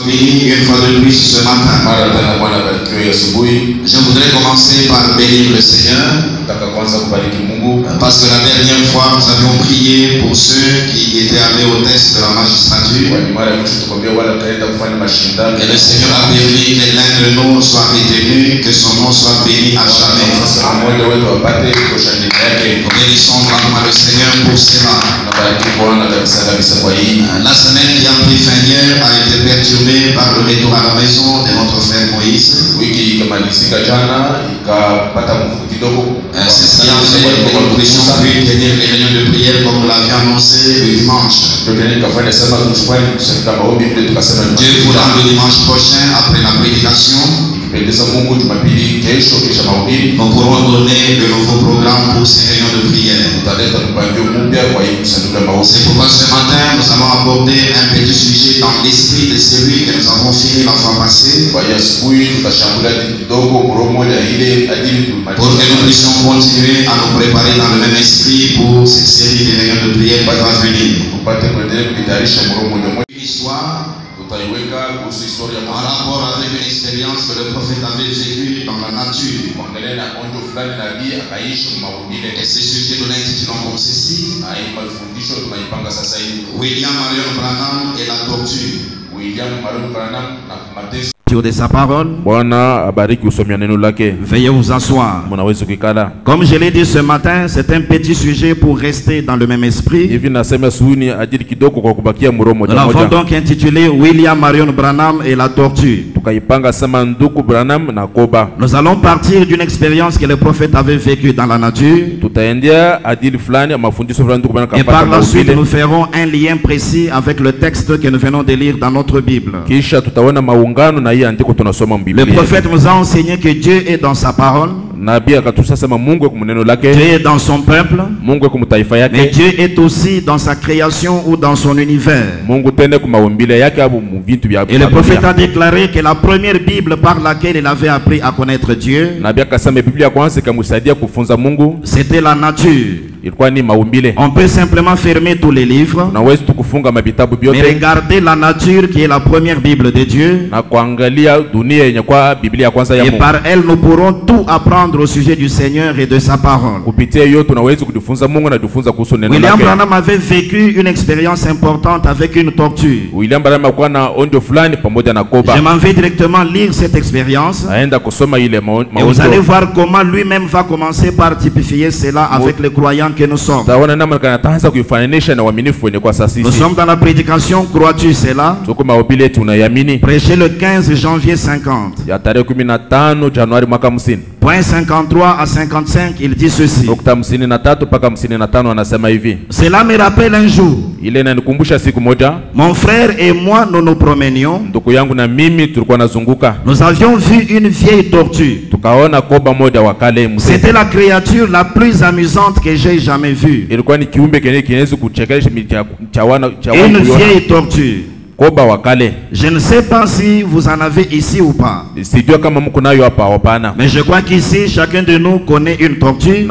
bénis une fois de plus ce matin. Je voudrais commencer par bénir le Seigneur. Parce que la dernière fois, nous avions prié pour ceux qui étaient allés au test de la magistrature. Et le Seigneur a permis que l'un de nous soit retenu, que son nom soit béni à jamais. Nous bénissons vraiment le Seigneur pour cela. La semaine qui a pris fin hier a été perturbée par le retour à la maison de notre frère Moïse. C'est ce qui a fait que nous puissions plus tenir les réunions de prière comme nous l'avions annoncé le dimanche. Dieu voulant, le dimanche prochain, après la prédication, nous pourrons donner le nouveau programme pour ces réunions de prière. C'est pourquoi ce matin, nous allons aborder un petit sujet dans l'esprit de celui que nous avons fini la fois passée. Pour que nous puissions continuer à nous préparer dans le même esprit pour cette série de réunions de prière qui va venir. Une histoire en rapport avec une expérience que le prophète avait vécue dans la nature. Et ce sujet nous l'intitulons comme ceci: William Marion Branham et la torture. De sa parole. Veuillez vous asseoir. Comme je l'ai dit ce matin, c'est un petit sujet pour rester dans le même esprit. Nous l'avons donc intitulé William Marion Branham et la torture. Nous allons partir d'une expérience que le prophète avait vécue dans la nature. Et par la suite, nous ferons un lien précis avec le texte que nous venons de lire dans notre Bible. Le prophète nous a enseigné que Dieu est dans sa parole. Dieu est dans son peuple. Mais Dieu est aussi dans sa création ou dans son univers. Et le prophète a déclaré que la première Bible par laquelle il avait appris à connaître Dieu, c'était la nature. On peut simplement fermer tous les livres, mais regarder la nature qui est la première Bible de Dieu. Et par elle, nous pourrons tout apprendre au sujet du Seigneur et de sa parole. William Branham avait vécu une expérience importante avec une torture. Je m'en vais directement lire cette expérience. Et vous allez voir comment lui-même va commencer par typifier cela avec les croyants que nous sommes. Nous sommes dans la prédication Crois-tu cela? Prêché le 15 janvier 50. Point 53 à 55, il dit ceci: Cela me rappelle un jour, mon frère et moi nous nous promenions. Nous avions vu une vieille tortue. C'était la créature la plus amusante que j'ai jamais vue. Une vieille tortue. Je ne sais pas si vous en avez ici ou pas. Mais je crois qu'ici, chacun de nous connaît une tortue.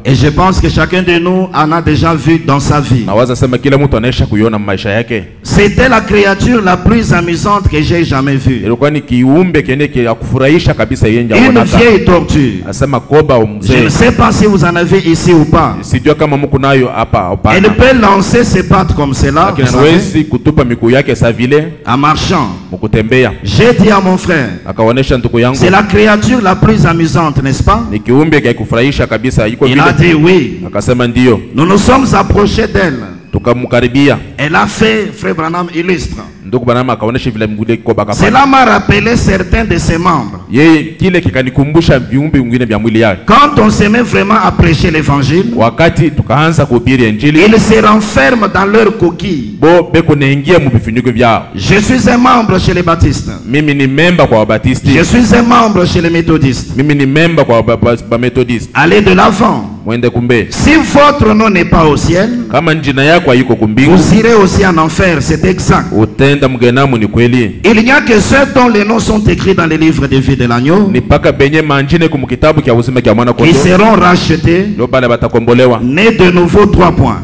Et je pense que chacun de nous en a déjà vu dans sa vie. C'était la créature la plus amusante que j'ai jamais vue. Une vieille tortue. Je ne sais pas si vous en avez ici ou pas. Elle peut lancer ses pattes comme cela. En marchant, j'ai dit à mon frère, c'est la créature la plus amusante, n'est-ce pas? Il a dit oui. Nous nous sommes approchés d'elle. Elle a fait, frère Branham illustre. Cela m'a rappelé certains de ses membres. Quand on se met vraiment à prêcher l'évangile, ils se renferment dans leur coquille. Je suis un membre chez les baptistes. Je suis un membre chez les méthodistes. Allez de l'avant. Si votre nom n'est pas au ciel, vous irez aussi en enfer, c'est exact. Il n'y a que ceux dont les noms sont écrits dans les livres de vie de l'agneau qui seront rachetés, nés de nouveau 3 points.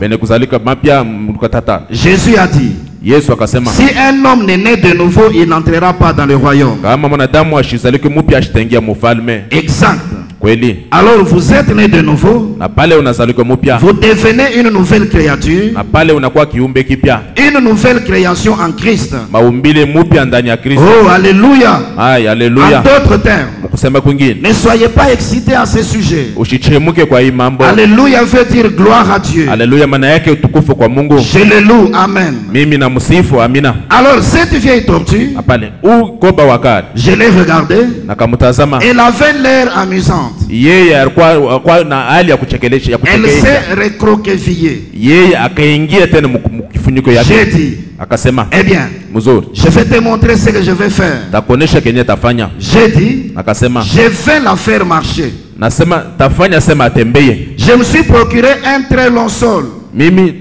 Jésus a dit, Yesu akasema, si un homme n'est né de nouveau, il n'entrera pas dans le royaume. kama mwanadamu ashizalike mupya ashitaingia mufalme. Exact. Kweli. Alors vous êtes né de nouveau. Na pale unazalika mupya. Vous devenez une nouvelle créature. Na pale unakuwa kiumbe kipya. Une nouvelle création en Christ. Maumbile mupya ndani ya Kristo. Oh, alléluia. Ay, alléluia. En d'autres termes, kusema kwingine, ne soyez pas excités à ce sujet. Usichemuke kwa hii mambo. Alléluia veut dire gloire à Dieu. Alléluia maana yake utukufu kwa Mungu. Je le loue, amen. Mimi na msifu, amina. Alors cette vieille tortue, apale koba wakati, je l'ai regardée. Nakamtazama. Elle avait l'air amusante. Yeye alikuwa na hali ya kuchekelesha, ya kuchekesha. Elle s'est recroquevillée. Yeye akaingia tena mkifuniko yake. J'ai dit, akasema, eh bien, mzuri, je vais te montrer ce que je vais faire. Takuonesha kenye tafanya. J'ai dit, akasema, je vais la faire marcher. Nasema tafanya sema atembeye. Je me suis procuré un très long sol. Mimi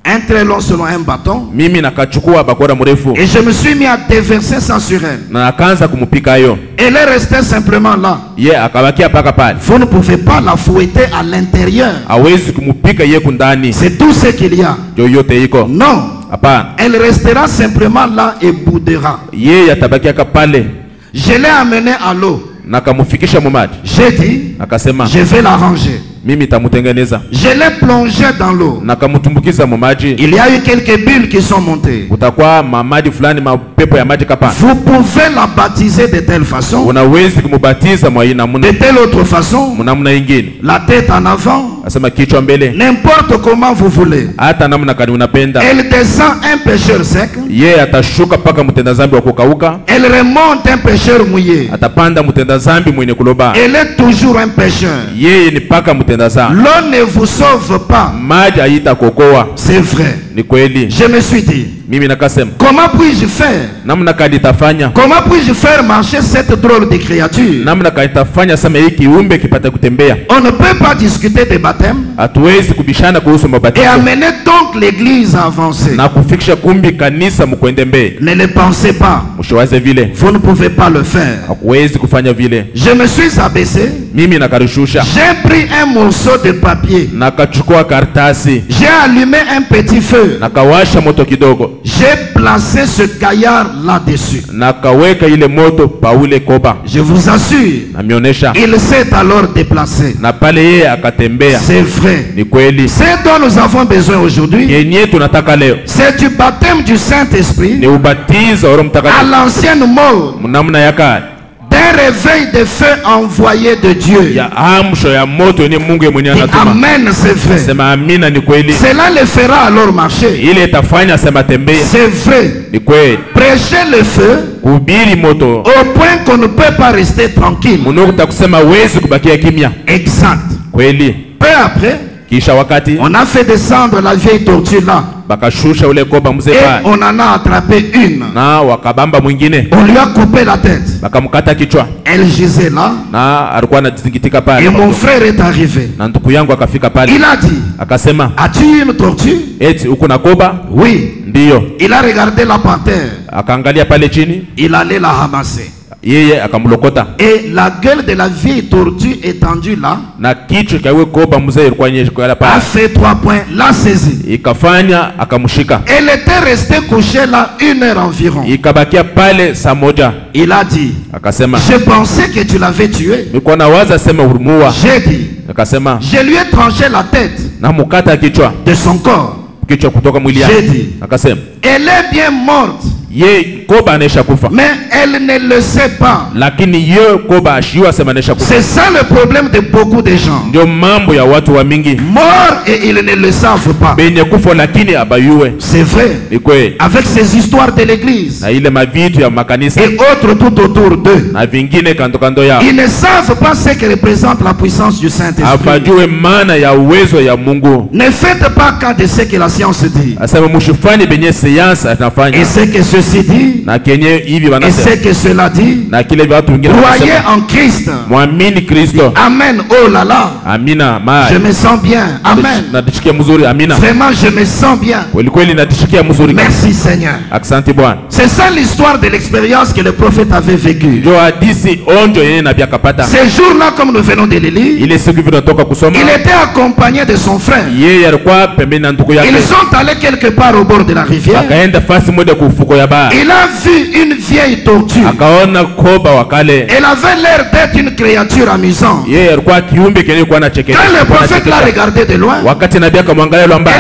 un très long selon un bâton. Mimi nakachukua bakora mrefu. Et je me suis mis à déverser ça sur elle. Na akaanza kumupika hiyo. Elle est restée simplement là. Ye akabakia paka pale. Vous ne pouvez pas la fouetter à l'intérieur. Hawezi kumupika yeye kundani. C'est tout ce qu'il y a. Yoyote iko. Non. Hapana. Elle restera simplement là et boudera. Yeye atabakia pale. Je l'ai amenée à l'eau. Nakamufikisha mu maji. J'ai dit, akasema, je vais la ranger. Mimi tamutengeneza. Je l'ai plongé dans l'eau. Nakamutumbukiza mu maji. Il y a eu quelques bulles qui sont montées. Utakuwa maji fulani mapepo ya maji kapana. Vous pouvez la baptiser de telle façon. Unawezi kumubatiza mwa ina namna. De telle autre façon. Namna nyingine. La tête en avant. Asema kichwa mbele. N'importe comment vous voulez. Hata namna kani unapenda. Elle descend un pécheur sec. Yeye atashuka paka mtenda zambi wa kukauka. Elle remonte un pécheur mouillé. Atapanda mtenda zambi mwenye kuloba. Elle est toujours un pécheur. Yeye ni paka mtenda zambi. L'eau ne vous sauve pas. Maji haitakuokoa. C'est vrai. Ni kweli. Je me suis dit, mimi nakasema, comment puis-je faire? Namna kani tafanya? Comment puis-je faire marcher cette drôle de créature? Namna kani tafanya sema hiki kiumbe kipate kutembea? On ne peut pas discuter des baptêmes. Hatuwezi kubishana kuhusu mabatizo. Et amener donc l'église à avancer. Na kufikisha kumbi kanisa mkwende mbele. Ne le pensez pas. Mshiwaze vile. Vous ne pouvez pas le faire. Hakuwezi kufanya vile. Je me suis abaissé. Mimi nakarishusha. J'ai pris un morceau de papier. Nakachukua karatasi. J'ai allumé un petit feu. Nakawasha moto kidogo. J'ai placé ce gaillard là-dessus. Nakaweka ile moto paule koba. Je vous assure. Namionesha. Il s'est alors déplacé. Na pale yeye akatembea. C'est vrai. Ni kweli. C'est dont nous avons besoin aujourd'hui. Yenye tunataka leo. C'est du baptême du Saint-Esprit. Ni ubatizo wa Roho Mtakatifu. À l'ancienne mode. Namna ya kale. D'un réveil de feu envoyé de Dieu. Ya amsho ya moto ni Mungu mwenyewe anatuma. Amen, c'est vrai. Sema amina, ni kweli. Cela le fera alors marcher. Ile itafanya sema tembea. C'est vrai. Ni kweli. Prêcher le feu. Kuhubiri moto. Au point qu'on ne peut pas rester tranquille. Mungu takusema wezi kubakia kimya. Exact. Kweli. Peu après, kisha wakati on a fait descendre la vieille tortue là. Bakashusha ule koba mzee pale. Et on en a attrapé une. Na wakabamba mwingine. On lui a coupé la tête. Bakamkata kichwa. Elle gisait là. Na alikuwa anazingitika pale. Et mon frère est arrivé. Na ndugu yangu akafika pale. Il a dit, akasema, as-tu une tortue? Eti uko na koba? Oui. Ndiyo. Il a regardé là par terre. Akaangalia pale chini. Il allait la ramasser. Yeye akamlokota. Et la gueule de la vieille tortue étendue là. Na kichwa kawe koba mzee ilikuwa nyeshika pale. A fait 3 points, l'a saisi. Ikafanya akamshika. Elle était restée couchée là 1 heure environ. Ikabakia pale saa moja. Il a dit, akasema, je pensais que tu l'avais tué. Nilikuwa nawaza sema ulimua. J'ai dit, akasema, je lui ai tranché la tête. Na mukata kichwa de son corps. Kichwa kutoka mwili yake. J'ai dit, akasema, elle est bien morte. Ye koba anesha kufa. Mais elle ne le sait pas. Lakini ye koba ashiwa sema anesha kufa. C'est ça le problème de beaucoup de gens. Ndio mambo ya watu wa mingi. Mort et ils ne le savent pas. Benye kufa lakini abayue. C'est vrai. Ikwe. Avec ces histoires de l'église. Na ile mavitu ya makanisa. Et autres tout autour d'eux. Na vingine kando kando yao. Ils ne savent pas ce que représente la puissance du Saint-Esprit. Abajue maana ya uwezo ya Mungu. Ne faites pas cas de ce que la science dit. Asema mshifanye benye science anafanya. Et ce que ceci dit. dit, et c'est que cela dit, croyez en Christ. Amen. Oh là là. Je me sens bien. Amen. Vraiment, je me sens bien. Merci Seigneur. C'est ça l'histoire de l'expérience que le prophète avait vécue. Ces jours-là, comme nous venons de le lire, il était accompagné de son frère. Ils sont allés quelque part au bord de la rivière. Il a vu une vieille tortue. Elle avait l'air d'être une créature amusante. Quand le prophète l'a regardé de loin, elle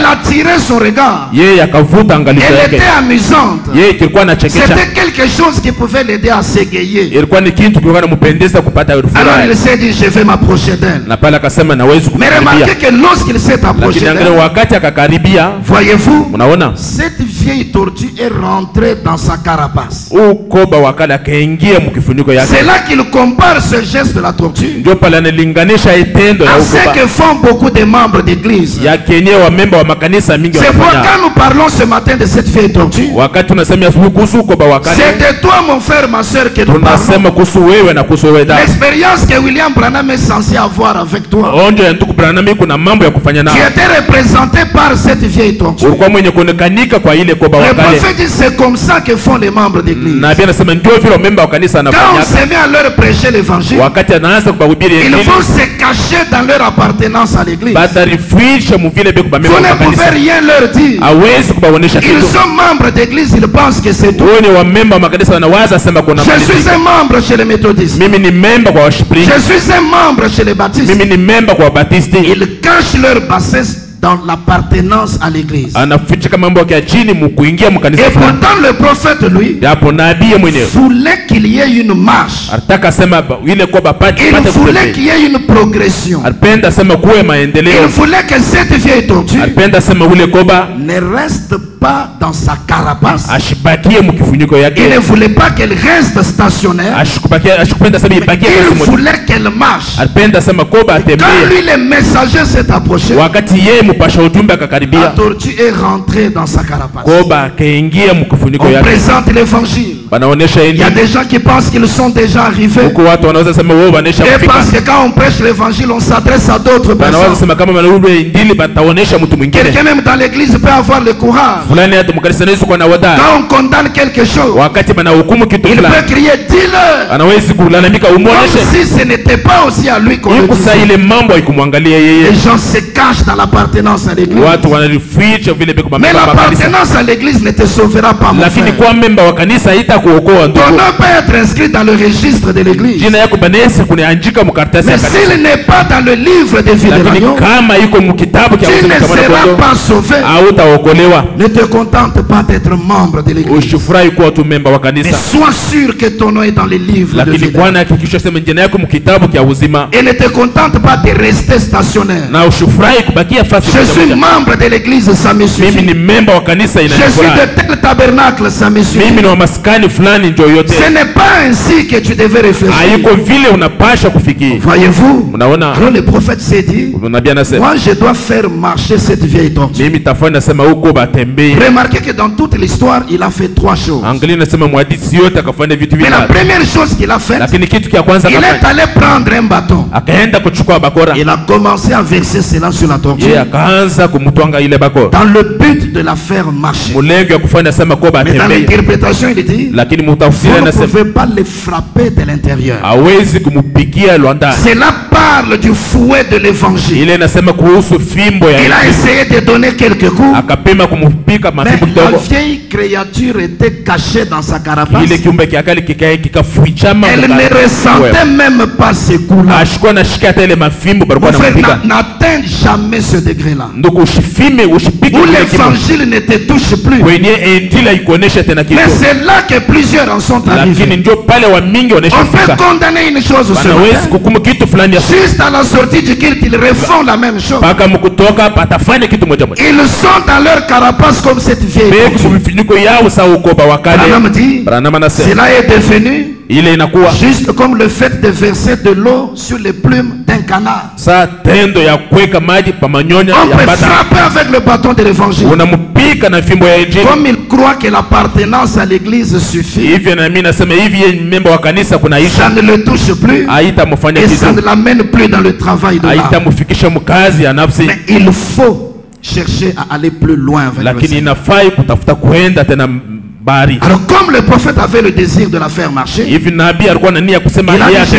a tiré son regard. Elle était amusante. C'était quelque chose qui pouvait l'aider à s'égayer. Alors il s'est dit, je vais m'approcher d'elle. Mais remarquez que lorsqu'il s'est approché d'elle, voyez-vous, cette vieille tortue est rentrée dans sa carapace. C'est là qu'il compare ce geste de la tortue à ce que font beaucoup de membres d'église. C'est pourquoi nous parlons ce matin de cette vieille tortue. C'est de toi, mon frère, ma soeur, que nous parlons. L'expérience que William Branham est censé avoir avec toi, tu étais représenté par cette vieille tortue. Le prophète dit, c'est comme ça que font les membres d'église. Quand on se met à leur prêcher l'évangile, ils vont se cacher dans leur appartenance à l'église. Vous ne pouvez rien leur dire. Ils sont membres d'église, ils pensent que c'est tout. Je suis un membre chez les méthodistes. Je suis un membre chez les baptistes. Ils cachent leur bassesse dans l'appartenance à l'église. Et pourtant le prophète, lui, voulait qu'il y ait une marche. Il voulait qu'il y ait une progression. Il voulait que cette vieille tortue ne reste pas dans sa carapace. Il ne voulait pas qu'elle reste stationnaire. Il voulait qu'elle marche. Quand lui, le messager s'est approché, la tortue est rentrée dans sa carapace. On présente l'évangile. Il y a des gens qui pensent qu'ils sont déjà arrivés. Et parce que quand on prêche l'évangile, on s'adresse à d'autres personnes. Quelqu'un même dans l'église peut avoir le courage. Quand on condamne quelque chose, il peut crier, dis-le. Comme si ce n'était pas aussi à lui qu'on le disait. Les gens se cachent dans l'appartenance à l'église. Mais l'appartenance à l'église ne te sauvera pas, mon frère. Ton nom peut être inscrit dans le registre de l'église. Mais s'il n'est pas dans le livre des vies de l'agneau, tu ne seras pas sauvé. Ne te contente pas d'être membre de l'église, mais sois sûr que ton nom est dans le livre de vie de l'agneau. Et ne te contente pas de rester stationnaire. Je suis membre de l'église, ça me suffit. Je suis de tel tabernacle, ça me suffit. Ce n'est pas ainsi que tu devais réfléchir. Voyez-vous, quand le prophète s'est dit, moi je dois faire marcher cette vieille tortue. Remarquez que dans toute l'histoire, il a fait trois choses. Mais la première chose qu'il a faite, il est allé prendre un bâton. Il a commencé à verser cela sur la tortue, dans le but de la faire marcher. Mais dans l'interprétation, il dit, vous ne pouvez pas les frapper de l'intérieur. Cela parle du fouet de l'évangile. Il a essayé de donner quelques coups, mais la vieille créature était cachée dans sa carapace. Elle ne ressentait même pas ces coups-là. Mon frère, n'atteint jamais ce degré-là où l'évangile ne te touche plus. Mais c'est là que plusieurs en sont arrivés. On peut condamner une chose seulement. Juste à la sortie du culte, ils refont la même chose. Ils sont dans leur carapace comme cette vieille tortue. Branham dit, cela est devenu Juste comme le fait de verser de l'eau sur les plumes d'un canard. On peut frapper avec le bâton de l'évangile. Comme il croit que l'appartenance à l'église suffit, ça ne le touche plus et ça ne l'amène plus dans le travail de l'âme. Mais il faut chercher à aller plus loin avec le Seigneur. Alors comme le prophète avait le désir de la faire marcher, il a dit je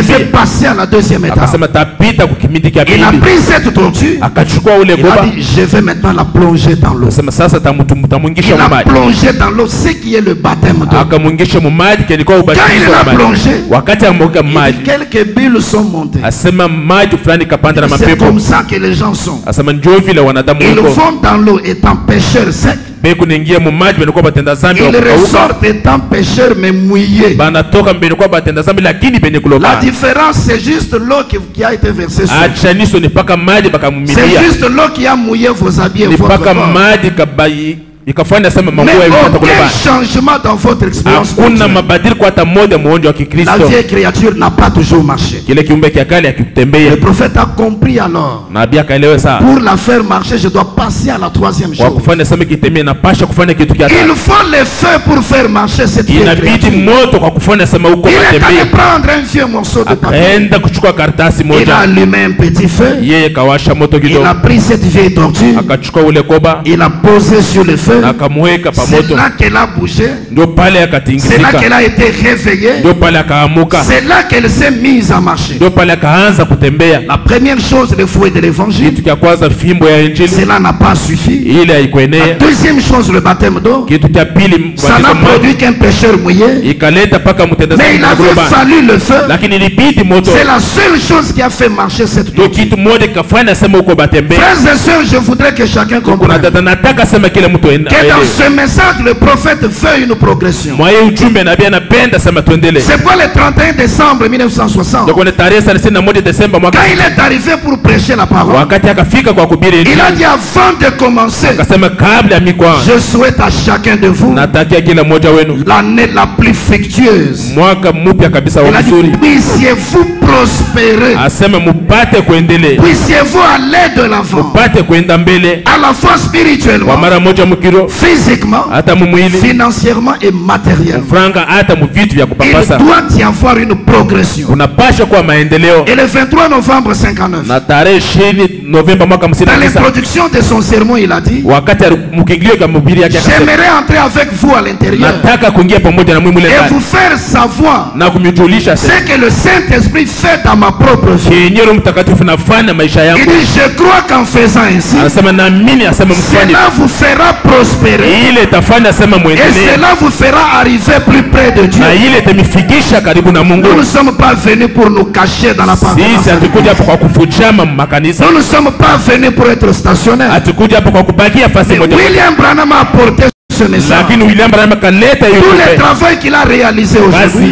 vais passer à la deuxième étape. Il a pris cette tortue, il a dit je vais maintenant la plonger dans l'eau. Il a plongé dans l'eau, ce qui est le baptême d'eau. Quand il l'a plongé, quelques bulles sont montées. C'est comme ça que les gens sont. Ils vont dans l'eau étant pêcheurs secs. Ils ressortent étant pêcheurs mais mouillés. La différence, c'est juste l'eau qui a été versée sur vous. C'est juste l'eau qui a mouillé vos habits et votre corps. Mais aucun changement dans votre expérience. La vieille créature n'a pas toujours marché. Le prophète a compris alors. Pour la faire marcher, je dois passer à la troisième chose. Il faut le feu pour faire marcher cette vieille créature. Il est allé prendre un vieux morceau de papier. Il a allumé un petit feu. Il a pris cette vieille tortue. Il a posé sur le feu. C'est là qu'elle a bougé. C'est là qu'elle a été réveillée. C'est là qu'elle s'est mise à marcher. La première chose, le fouet de l'évangile, cela n'a pas suffi. La deuxième chose, le baptême d'eau, ça n'a produit qu'un pécheur mouillé. Mais il avait fallu le feu. C'est la seule chose qui a fait marcher cette tortue. Frères et sœurs, je voudrais que chacun comprenne que dans ce message, le prophète veut une progression. C'est quoi le 31 décembre 1960? Quand il est arrivé pour prêcher la parole, il a dit avant de commencer, je souhaite à chacun de vous l'année la plus fructueuse. Il a dit puissiez-vous prospérer, puissiez-vous aller de l'avant, à la fois spirituellement, physiquement, financièrement et matériellement. Il doit y avoir une progression. Et le 23 novembre 59, dans l'introduction de son sermon, il a dit j'aimerais entrer avec vous à l'intérieur et vous faire savoir ce que le Saint-Esprit fait dans ma propre vie. Il dit je crois qu'en faisant ainsi, cela vous fera prospérer et cela vous fera arriver plus près de Dieu. Nous ne sommes pas venus pour nous cacher dans la parole. Nous ne sommes pas venus pour être stationnaires. William Branham a apporté ce message. Tout le travail qu'il a réalisé aujourd'hui,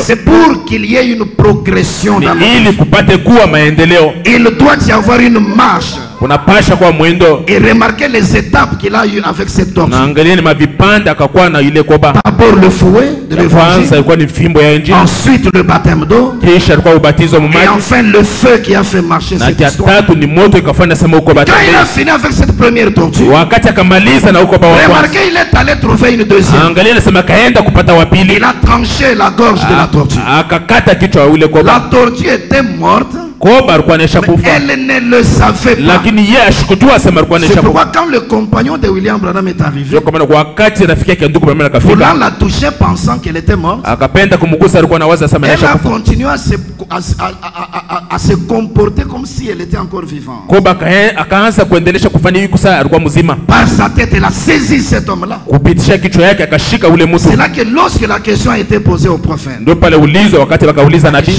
c'est pour qu'il y ait une progression dans la vie. Il doit y avoir une marche. Et remarquez les étapes qu'il a eues avec cette tortue. D'abord le fouet de l'évangile, ensuite le baptême d'eau, et enfin le feu qui a fait marcher cette histoire. Quand il a fini avec cette première tortue, remarquez, il est allé trouver une deuxième. Il a tranché la gorge de la tortue. La tortue était morte, mais elle ne le savait pas. C'est pourquoi quand le compagnon de William Branham est arrivé, voulant la toucher pensant qu'elle était morte, elle a continué à se comporter comme si elle était encore vivante. Par sa tête, elle a saisi cet homme-là. C'est là que lorsque la question a été posée au prophète, je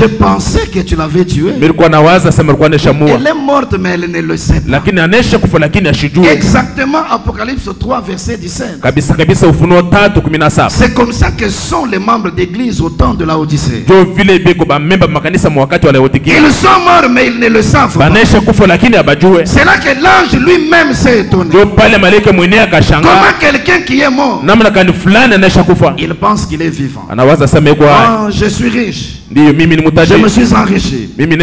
pensais que tu l'avais tué. Elle est morte mais elle ne le sait pas. Exactement Apocalypse 3 verset 17. C'est comme ça que sont les membres d'église au temps de la Odyssée. Ils sont morts mais ils ne le savent pas. C'est là que l'ange lui-même s'est étonné. Comment quelqu'un qui est mort, il pense qu'il est vivant. Oh, je suis riche. Je me suis enrichi. Je n'ai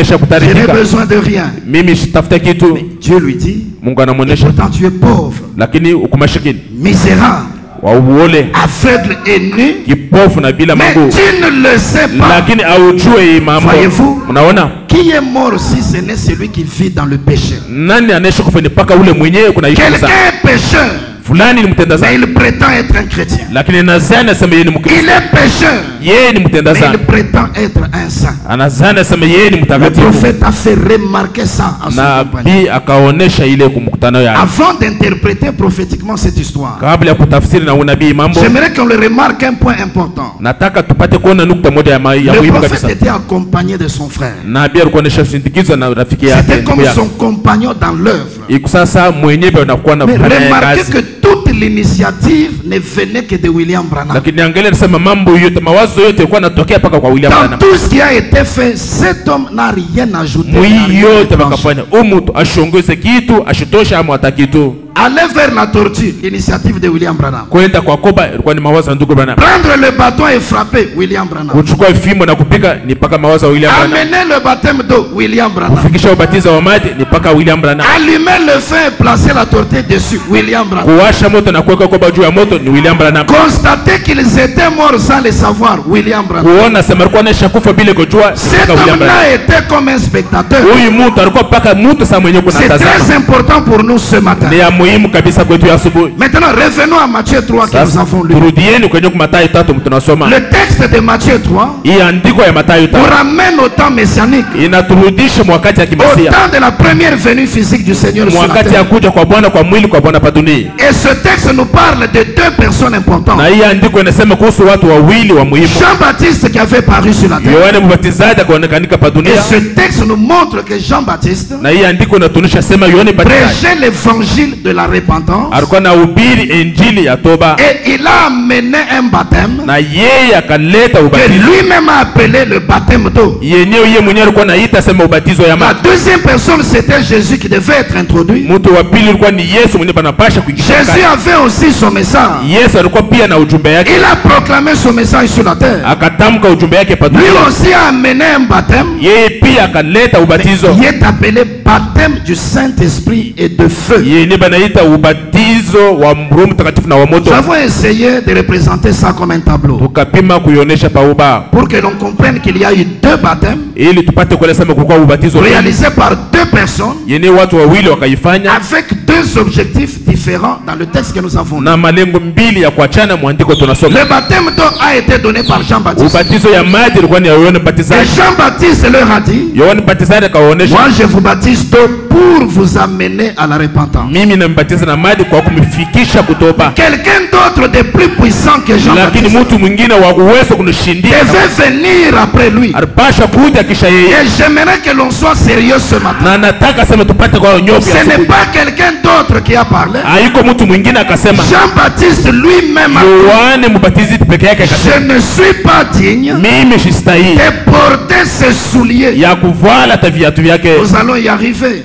besoin de rien. Mais Dieu lui dit, et pourtant tu es pauvre, misérable, aveugle et nu, mais tu ne le sais pas. Voyez-vous, qui est mort si ce n'est celui qui vit dans le péché? Quelqu'un est pécheur, mais il prétend être un chrétien. Il est pécheur, mais il prétend être un saint. Le prophète a fait remarquer ça à son compagnon. Avant d'interpréter prophétiquement cette histoire, j'aimerais qu'on le remarque un point important. Le prophète était accompagné de son frère. C'était comme son compagnon dans l'œuvre. Mais remarquez que toute l'initiative ne venait que de William Branham. Dans tout ce qui a été fait, cet homme n'a rien ajouté. Aller vers la tortue, l'initiative de William Branham. Prendre le bâton et frapper, William Branham. Amener le baptême d'eau, William Branham. Allumer le feu et placer la tortue dessus, William Branham. Constater qu'ils étaient morts sans le savoir, William Branham. Cet homme-là était comme un spectateur. C'est très important pour nous ce matin. Maintenant, revenons à Matthieu 3 que nous avons lu. Le texte de Matthieu 3 nous ramène au temps messianique, au temps de la première venue physique du Seigneur sur la terre. Et ce texte nous parle de deux personnes importantes. Jean-Baptiste qui avait paru sur la terre. Et ce texte nous montre que Jean-Baptiste prêchait l'évangile de la repentance, et il a amené un baptême que lui-même a appelé le baptême d'eau. La deuxième personne, c'était Jésus qui devait être introduit. Jésus avait aussi son message. Il a proclamé son message sur la terre. Lui aussi a amené un baptême qui est appelé baptême du Saint-Esprit et de feu. Nous avons essayé de représenter ça comme un tableau pour que l'on comprenne qu'il y a eu deux baptêmes réalisés par deux personnes avec deux objectifs différents dans le texte que nous avons lu. Le baptême d'eau a été donné par Jean-Baptiste. Et Jean-Baptiste leur a dit, moi je vous baptise d'eau pour vous amener à la repentance. Quelqu'un d'autre de plus puissant que Jean-Baptiste devait venir après lui. Et j'aimerais que l'on soit sérieux ce matin. Ce n'est pas quelqu'un d'autre qui a parlé. Jean-Baptiste lui-même a dit, je ne suis pas digne de porter ses souliers. Nous allons y arriver.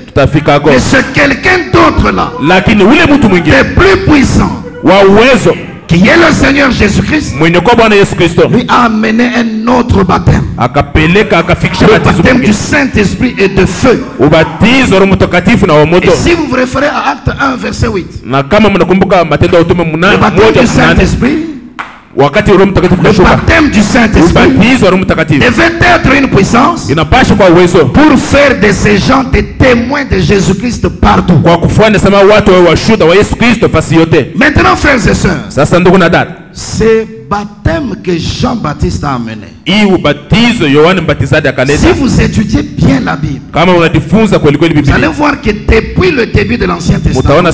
Mais c'est quelqu'un d'autre là, de plus puissant, qui est le Seigneur Jésus-Christ, lui a amené un autre baptême, le baptême du Saint-Esprit et de feu. Et si vous vous référez à Acte 1 verset 8, le baptême du Saint-Esprit, le baptême du Saint-Esprit devait être une puissance pour faire de ces gens des témoins de Jésus-Christ partout. Maintenant, frères et sœurs, ces baptême que Jean-Baptiste a amené. Si vous étudiez bien la Bible, vous allez voir que depuis le début de l'Ancien Testament,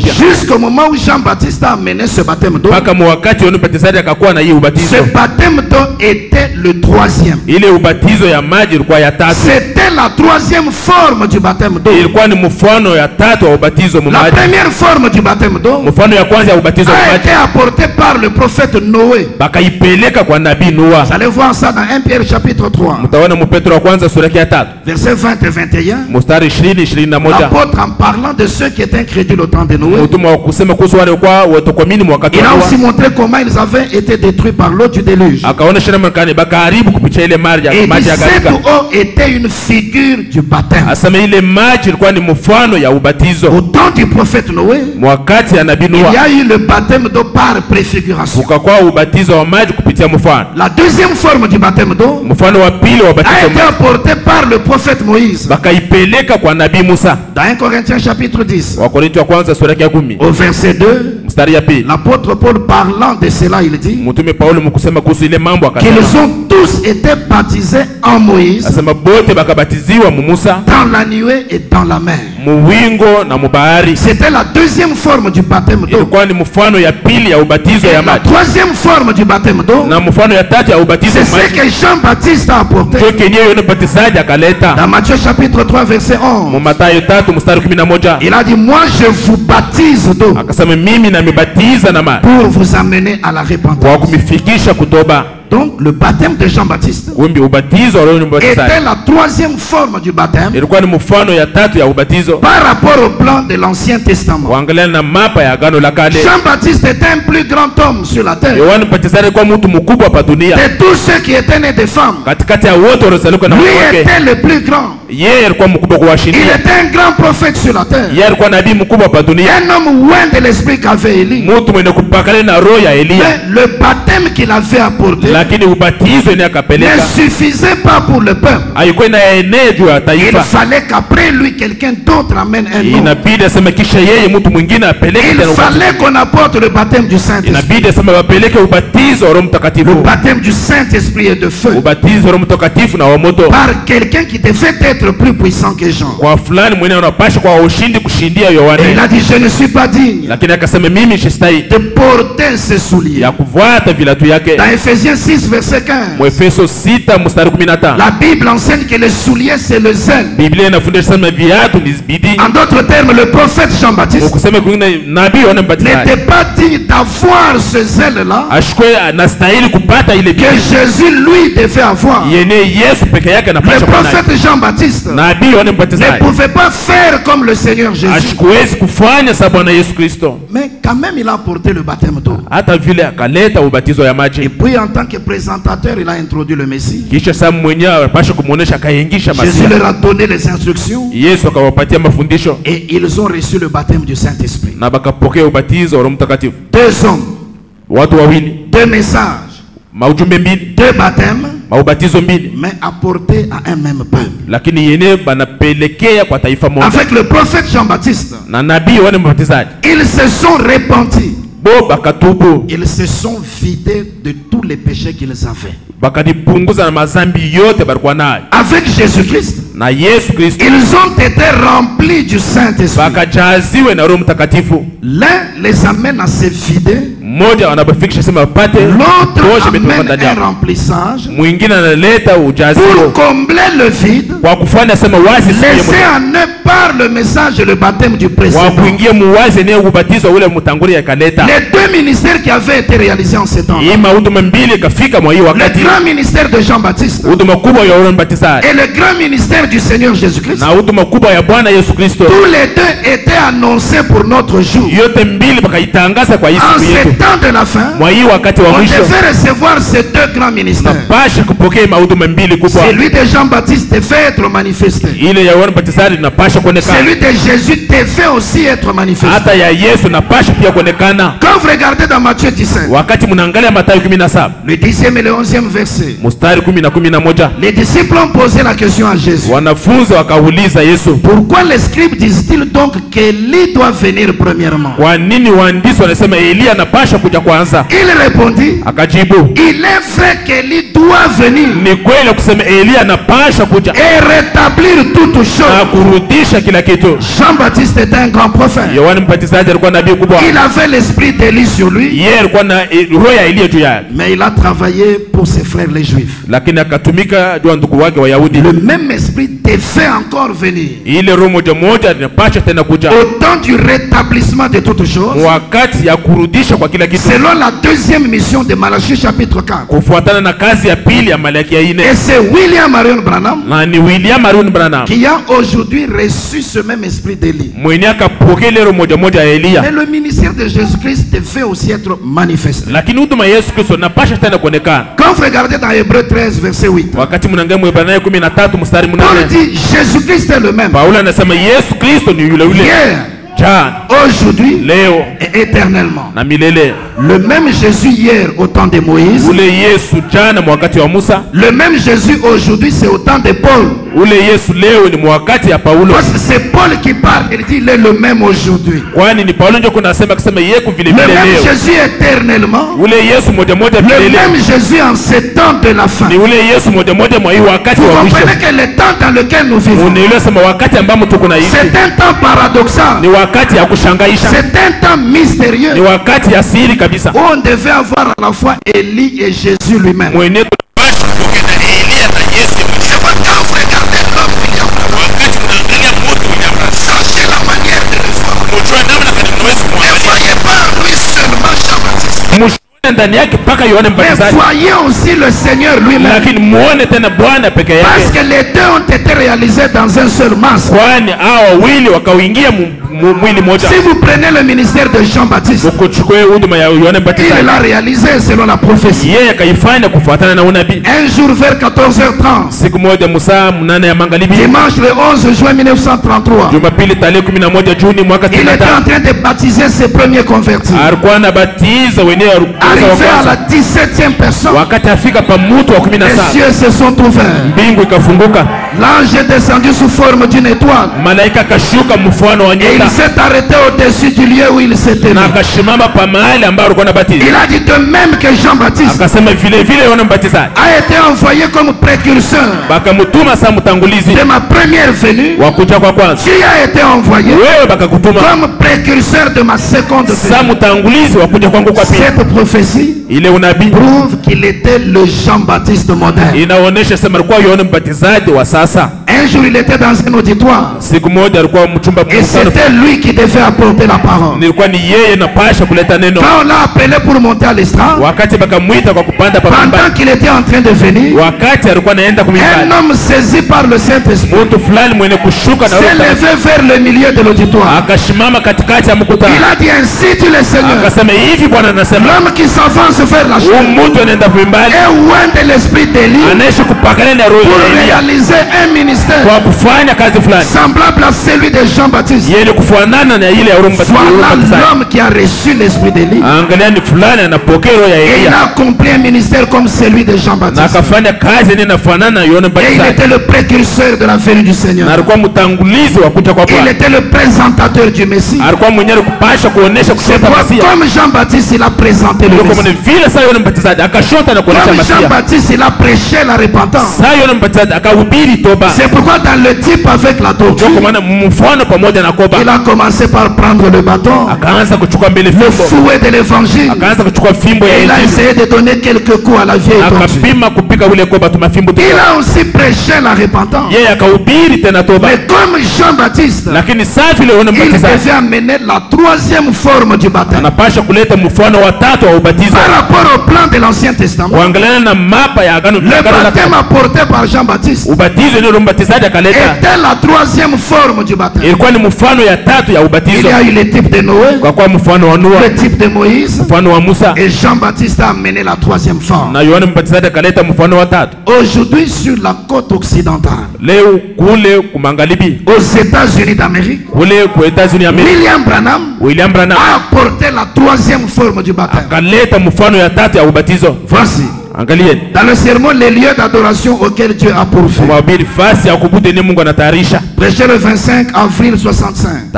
jusqu'au moment où Jean-Baptiste a amené ce baptême d'eau, ce baptême d'eau était le troisième. C'était la troisième forme du baptême d'eau. La première forme du baptême d'eau a été apportée par le prophète Noé. Vous allez voir ça dans 1 Pierre chapitre 3. Versets 20 et 21. L'apôtre, en parlant de ceux qui étaient incrédules au temps de Noé, il a aussi montré comment ils avaient été détruits par l'eau du déluge. Et cette eau était une figure du baptême. Au temps du prophète Noé, il y a eu le baptême d'eau par préfiguration. La deuxième forme du baptême d'eau a été apportée par le prophète Moïse. Dans 1 Corinthiens chapitre 10, au verset 2, l'apôtre Paul, parlant de cela, il dit qu'ils ont tous été baptisés en Moïse, dans la nuée et dans la mer. C'était la deuxième forme du baptême d'eau. La troisième forme du baptême d'eau, c'est ce que Jean-Baptiste a apporté. Dans Matthieu chapitre 3 verset 11, il a dit: moi je vous baptise d'eau pour vous amener à la repentance. Donc le baptême de Jean-Baptiste était la troisième forme du baptême par rapport au plan de l'Ancien Testament. Jean-Baptiste était un plus grand homme sur la terre. De tous ceux qui étaient nés des femmes, lui était le plus grand. Il était un grand prophète sur la terre. Un homme loin de l'esprit qu'avait Élie. Mais le baptême qu'il avait apporté ne suffisait pas pour le peuple. Il fallait qu'après lui quelqu'un d'autre amène un nom. Il fallait qu'on apporte le baptême du Saint-Esprit. Le baptême du Saint-Esprit et de feu par quelqu'un qui devait être plus puissant que Jean. Et il a dit: je ne suis pas digne de porter ses souliers. Dans Ephésiens 6 verset 15, la Bible enseigne que le soulier c'est le zèle. En d'autres termes, le prophète Jean-Baptiste n'était pas digne d'avoir ce zèle là que Jésus lui devait avoir. Le prophète Jean-Baptiste ne pouvait pas faire comme le Seigneur Jésus. Mais quand même il a apporté le baptême d'eau. Et puis en tant que présentateur, il a introduit le Messie. Jésus leur a donné les instructions et ils ont reçu le baptême du Saint-Esprit. 2 hommes, 2 messages, 2 baptêmes, mais apportés à un même peuple. Avec le prophète Jean-Baptiste, ils se sont repentis. Ils se sont vidés de tous les péchés qu'ils avaient. Avec Jésus-Christ, ils ont été remplis du Saint-Esprit. L'un les amène à se vider, l'autre amène un remplissage pour combler le vide laissé en eux par le message et le baptême du précédent. Les 2 ministères qui avaient été réalisés en ce temps, le grand ministère de Jean-Baptiste et le grand ministère du Seigneur Jésus-Christ, tous les 2 étaient annoncés pour notre jour. En ce temps de la fin, on devait recevoir ces 2 grands ministères. Celui de Jean-Baptiste devait être manifesté. Celui de Jésus devait aussi être manifesté. Quand vous regardez dans Matthieu 17, le 10e et le 11e verset, les disciples ont posé la question à Jésus. Pourquoi les scribes disent-ils donc qu'Élie doit venir premièrement? Il répondit, il est vrai qu'Élie doit venir et rétablir toutes choses. Jean-Baptiste était un grand prophète. Il avait l'esprit d'Élie sur lui, mais il a travaillé pour ses frères les Juifs. Le même esprit devait encore venir au temps du rétablissement de toutes choses, selon la deuxième mission de Malachie chapitre 4. Et c'est William Marion Branham qui a aujourd'hui reçu ce même esprit d'Élie. Mais le ministère de Jésus-Christ devait aussi être manifesté. Quand vous regardez dans Hébreux 13 verset 8, Paul dit Jésus-Christ est le même hier, aujourd'hui et éternellement. Le même Jésus hier au temps de Moïse, le même Jésus aujourd'hui c'est au temps de Paul. C'est Paul qui parle, il dit il est le même aujourd'hui. Le même Jésus éternellement, le même Jésus en ces temps de la fin. Vous comprenez que le temps dans lequel nous vivons, c'est un temps paradoxal, c'est un temps mystérieux, où on devait avoir à la fois Élie et Jésus lui-même. Sachez la manière de le voir. Ne voyez pas lui seulement Jean-Baptiste, mais voyez aussi le Seigneur lui-même. Parce que les deux ont été réalisés dans un seul masque. Si vous prenez le ministère de Jean-Baptiste, il l'a réalisé selon la prophétie. Un jour vers 14h30, dimanche le 11 juin 1933, il était en train de baptiser ses premiers convertis. Arrivé à la 17e personne, les cieux se sont ouverts. L'ange est descendu sous forme d'une étoile. Et il s'est arrêté au-dessus du lieu où il s'était mis. Il a dit de même que Jean-Baptiste a été envoyé comme précurseur de ma première venue. Tu as été envoyé comme précurseur de ma seconde venue. Cette prophétie prouve qu'il était le Jean-Baptiste moderne. Un jour il était dans un auditoire et c'était lui qui devait apporter la parole. Quand on l'a appelé pour monter à l'estrade, pendant qu'il était en train de venir, un homme saisi par le Saint-Esprit s'est levé vers le milieu de l'auditoire. Il a dit ainsi dit le Seigneur, l'homme qui s'avance vers la chose est loin de l'esprit d'Élie pour réaliser un ministère semblable à celui de Jean-Baptiste. Voilà l'homme qui a reçu l'esprit d'Élie et il a accompli un ministère comme celui de Jean-Baptiste. Et il était le précurseur de la venue du Seigneur. Il était le présentateur du Messie. C'est pourquoi comme Jean-Baptiste il a présenté le Messie. Comme Jean-Baptiste il a prêché la repentance. C'est pourquoi dans le type avec la tortue, il a commencé par prendre le bâton, le fouet de l'évangile, et il a essayé de donner quelques coups à la vieille tortue. Il a aussi prêché la repentance. Mais comme Jean-Baptiste, il devait amener la troisième forme du baptême. Par rapport au plan de l'Ancien Testament, le baptême apporté par Jean-Baptiste était la troisième forme du baptême. Il y a eu le type de Noé, le type de Moïse, et Jean-Baptiste a amené la troisième forme. Aujourd'hui, sur la côte occidentale, aux États-Unis d'Amérique, William Branham a apporté la troisième forme du baptême. Voici. Dans le sermon, les lieux d'adoration auxquels Dieu a pourvu. Prêché le 25 avril 65.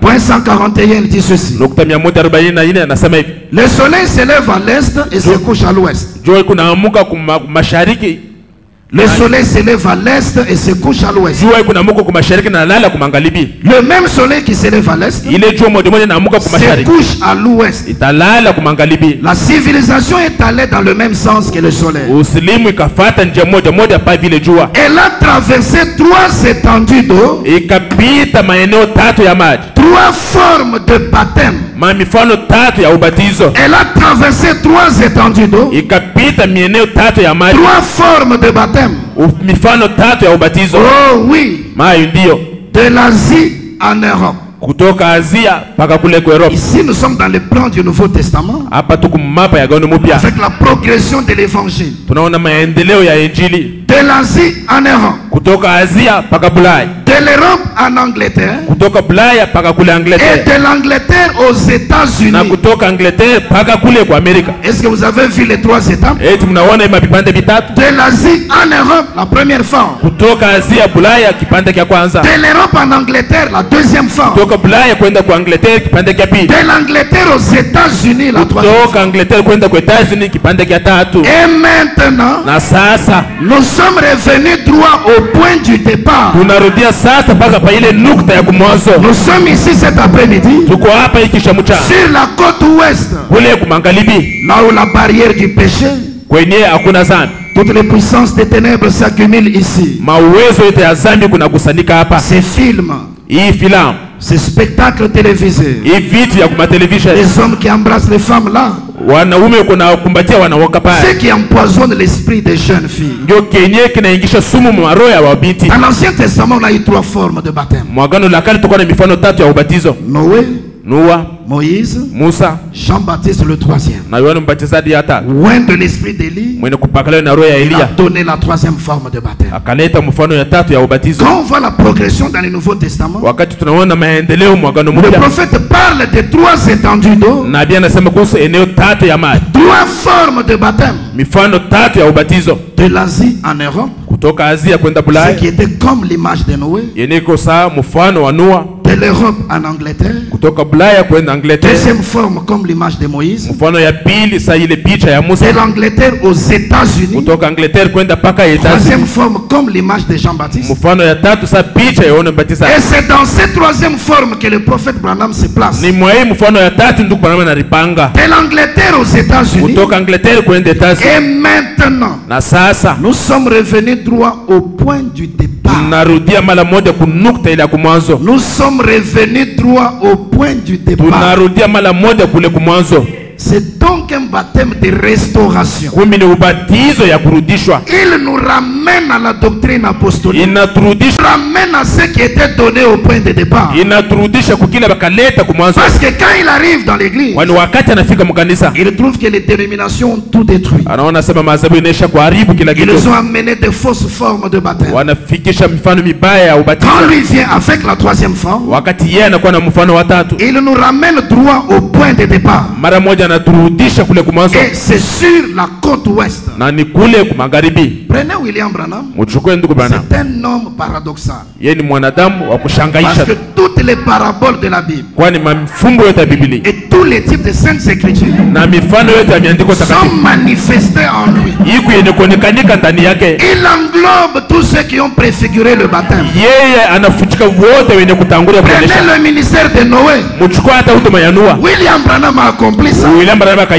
Point 141, il dit ceci. Le soleil s'élève à l'est et se couche à l'ouest. Le soleil s'élève à l'est et se couche à l'ouest. Le même soleil qui s'élève à l'est se couche à l'ouest. La civilisation est allée dans le même sens que le soleil. Elle a traversé trois étendues d'eau, trois formes de baptême. Elle a traversé trois étendues d'eau, trois formes de baptême. Oh oui. De l'Asie en Europe. Ici nous sommes dans le plan du Nouveau Testament avec la progression de l'évangile. De l'Asie en Europe, de l'Europe en Angleterre, et de l'Angleterre aux États-Unis. Est-ce que vous avez vu les trois étapes? De l'Asie en Europe, la première forme. De l'Europe en Angleterre, la deuxième forme. De l'Angleterre aux États-Unis, la troisième forme. Et maintenant, nous sommes revenus droit au point du départ. Nous sommes ici cet après-midi sur la côte ouest, là où la barrière du péché, toutes les puissances des ténèbres s'accumulent ici. Ces films, ces spectacles télévisés, les hommes qui embrassent les femmes là, ceux qui empoisonnent l'esprit des jeunes filles. Dans l'Ancien Testament, on a eu trois formes de baptême. Noé, Moïse, Jean-Baptiste le troisième. Loin de l'esprit d'Élie, il a donné la troisième forme de baptême. Quand on voit la progression dans le Nouveau Testament, le prophète parle de trois étendues d'eau, trois formes de baptême. De l'Asie en Europe, ce qui était comme l'image de Noé. De l'Europe en Angleterre, deuxième forme comme l'image de Moïse. De l'Angleterre aux États-Unis, troisième forme comme l'image de Jean-Baptiste. Et c'est dans cette troisième forme que le prophète Branham se place. De l'Angleterre aux États-Unis. Et maintenant, nous sommes revenus droit au point du départ. Nous sommes revenus droit au point du départ. C'est donc un baptême de restauration. Il nous ramène à la doctrine apostolique. Il nous ramène à ce qui était donné au point de départ. Parce que quand il arrive dans l'église, il trouve que les dénominations ont tout détruit. Ils ont amené de fausses formes de baptême. Quand lui vient avec la troisième forme, il nous ramène droit au point de départ. Et c'est sur la côte ouest. Prenez William Branham. C'est un homme paradoxal. Parce que toutes les paraboles de la Bible et tous les types de saintes écritures sont manifestés en lui. Il englobe tous ceux qui ont préfiguré le baptême. Prenez le ministère de Noé. William Branham a accompli ça.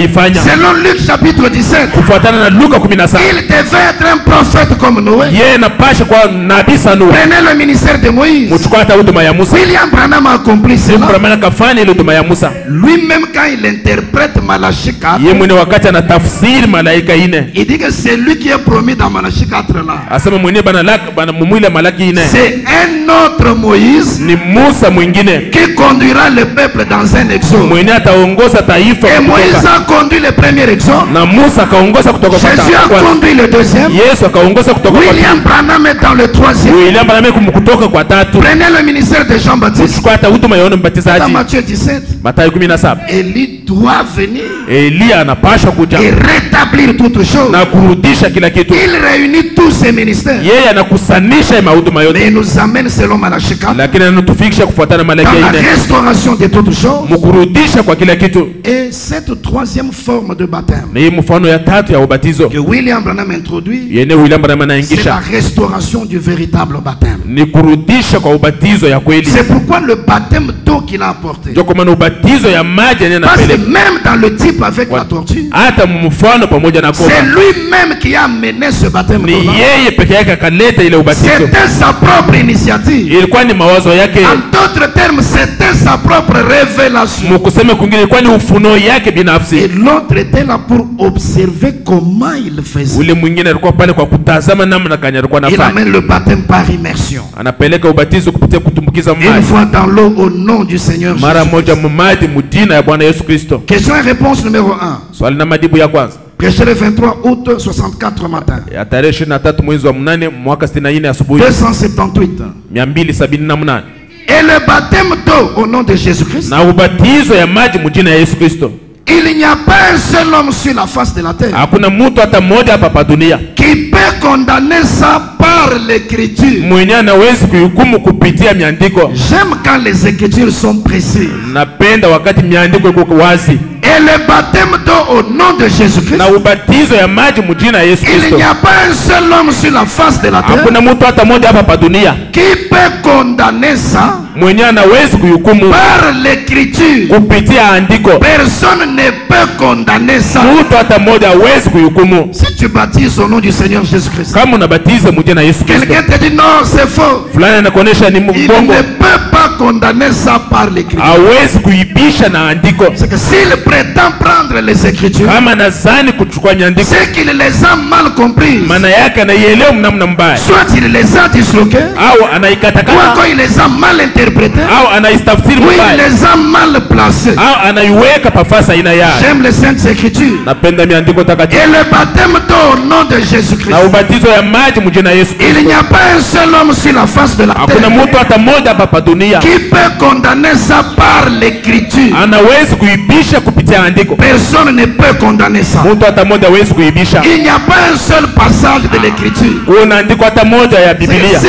akaifanya. Selon Luc chapitre 17, kufuatana na Luka 17, il devait être un prophète comme Noé. Yeye anapasha kwa nabii sana. Prenez le ministère de Moïse. Mchukua huduma ya Musa. William Branham a accompli cela. Branham kafanya ile huduma ya Musa. Lui-même quand il interprète Malachie 4, yeye mwenye wakati anatafsiri malaika 4, il dit que c'est lui qui est promis dans Malachie 4 là. Asema mwenye bana mumwile Malaki 4. C'est un autre Moïse. Ni Musa mwingine qui conduira le peuple dans un exode. Mwenye ataongoza taifa. Et Moïse a conduit le premier exode. Na Musa akaongoza kutoka kwa Jésus a conduit le deuxième. Yesu akaongoza kutoka kwa William Branham est dans le troisième. William Branham kutoka kwa 3. Prenez le ministère de Jean-Baptiste. Chukua huduma ya Yohana Mbatizaji. Dans Matthieu 17. Mathayo 17. Élie doit venir. Elia anapaswa kuja. Et rétablir toutes choses. Na kurudisha kila kitu. Il réunit tous ses ministères. Yeye anakusanisha mahuduma yote. Mais il nous amène selon Malachie 4. Lakini anatufikisha kufuatana Malaki 4. Dans la restauration de toutes choses. Mkurudisha kwa kila kitu. Et cette troisième forme de baptême. Ni mfano ya 3 ya ubatizo. Que William Branham introduit. Yeye William Branham anaingisha. C'est la restauration du véritable baptême. Ni kurudisha kwa ubatizo ya kweli. C'est pourquoi le baptême d'eau qu'il a apporté. Ndio kwa maana ubatizo ya maji anapeleka. Parce que même dans le type avec la tortue. Hata mfano pamoja na koba. C'est lui-même qui a mené ce baptême d'eau. Ni yeye peke yake akaleta ile ubatizo. C'était sa propre initiative. Ilikuwa ni mawazo yake. En d'autres termes, c'était sa propre révélation. Mkusema kwingine ilikuwa ni ufunuo yake binafsi. Et l'autre était là pour observer comment il faisait. Ule mwingine alikuwa pale kwa kutazama namna kanya alikuwa anafanya. Il amène le baptême par immersion. Anapeleka ubatizo kupitia kutumbukiza maji. Une fois dans l'eau au nom du Seigneur Jésus. Mara moja mmaji mudina ya Bwana Yesu Kristo. Question et réponse numéro 1. Swali na majibu ya kwanza. Prêché le 23 août 64 matin. Ya tarehe 23 mwezi wa 8 mwaka 64 asubuhi. 278. 278. Et le baptême d'eau au nom de Jésus-Christ. Na ubatizo ya maji mjina ya Yesu Kristo. Il n'y a pas un seul homme sur la face de la terre. Hakuna mtu hata mmoja hapa pa dunia. Qui peut condamner ça par l'écriture. Mwenye anaweza kuhukumu kupitia miandiko. J'aime quand les écritures sont précises. Napenda wakati miandiko iko wazi. Et le baptême d'eau au nom de Jésus-Christ. Na ubatizo ya maji mjina ya Yesu Kristo. Il n'y a pas un seul homme sur la face de la terre. Hakuna mtu hata mmoja hapa pa dunia. Qui peut condamner ça? Mwenye anaweza kuhukumu par l'écriture. Kupitia andiko. Personne ne peut condamner ça. Mtu hata mmoja hawezi kuhukumu. Si tu baptises au nom du Seigneur Jésus-Christ. Kama unabatiza mjina ya Yesu Kristo. Quelqu'un te dit non, c'est faux. Fulani anakuonesha ni mbongo. Il ne peut pas condamner ça par l'écriture. Hawezi kuibisha na andiko. C'est que s'il prétend prendre les écritures. Kama nazani kuchukua andiko. C'est qu'il les a mal comprises. Maana yake anaielewa mnamna mbaya. Soit il les a disloquées. Au anaikatakata. Ou encore il les a mal interprétées. Au anaistafsiri mbaya. Ou il les a mal placées. Au anaiweka pafasa ina ya. J'aime les saintes écritures. Napenda miandiko takatifu. Et le baptême d'eau au nom de Jésus-Christ. Na ubatizo ya maji mjina Yesu Kristo. Il n'y a pas un seul homme sur la face de la terre. Hakuna mtu hata mmoja hapa dunia. Qui peut condamner ça par l'écriture. Anaweza kuibisha kupitia andiko. Personne ne peut condamner ça. Mtu hata mmoja hawezi kuibisha. Il n'y a pas un seul passage de l'écriture. Kuna andiko hata moja ya Biblia. Si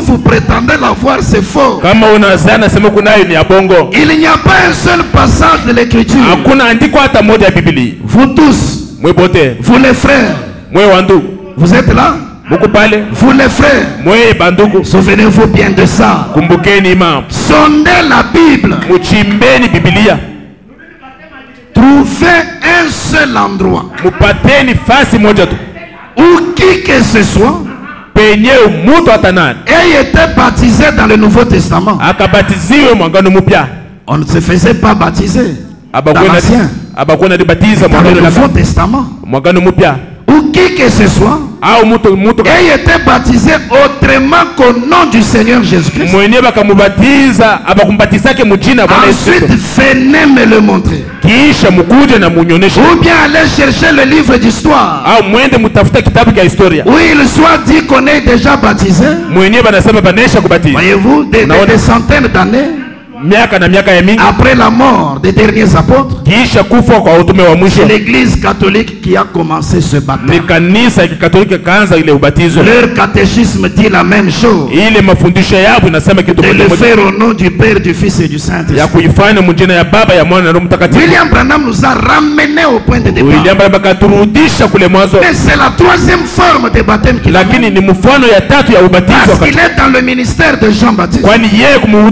vous prétendez l'avoir, c'est faux. Kama unazana sema kunayo ni ya bongo. Il n'y a pas un seul passage de l'écriture. Hakuna andiko hata moja ya Biblia. Vous tous, vous les frères, vous êtes là? Vous les frères, souvenez-vous bien de ça. Sondez la Bible. Trouvez un seul endroit où qui que ce soit ait été baptisé dans le Nouveau Testament. On ne se faisait pas baptiser dans l'Ancien. Dans le Nouveau Testament. Ou qui que ce soit ait été baptisé autrement qu'au nom du Seigneur Jésus-Christ. Ensuite, venez me le montrer. Ou bien aller chercher le livre d'histoire. Où il soit dit qu'on est déjà baptisé. Voyez-vous, des centaines d'années après la mort des derniers apôtres, c'est l'église catholique qui a commencé ce baptême. Leur catéchisme dit la même chose. De le faire au nom du Père, du Fils et du Saint-Esprit. William Branham nous a ramené au point de départ. Mais c'est la troisième forme de baptême qu'il a. Parce qu'il est dans le ministère de Jean-Baptiste. Mais il nous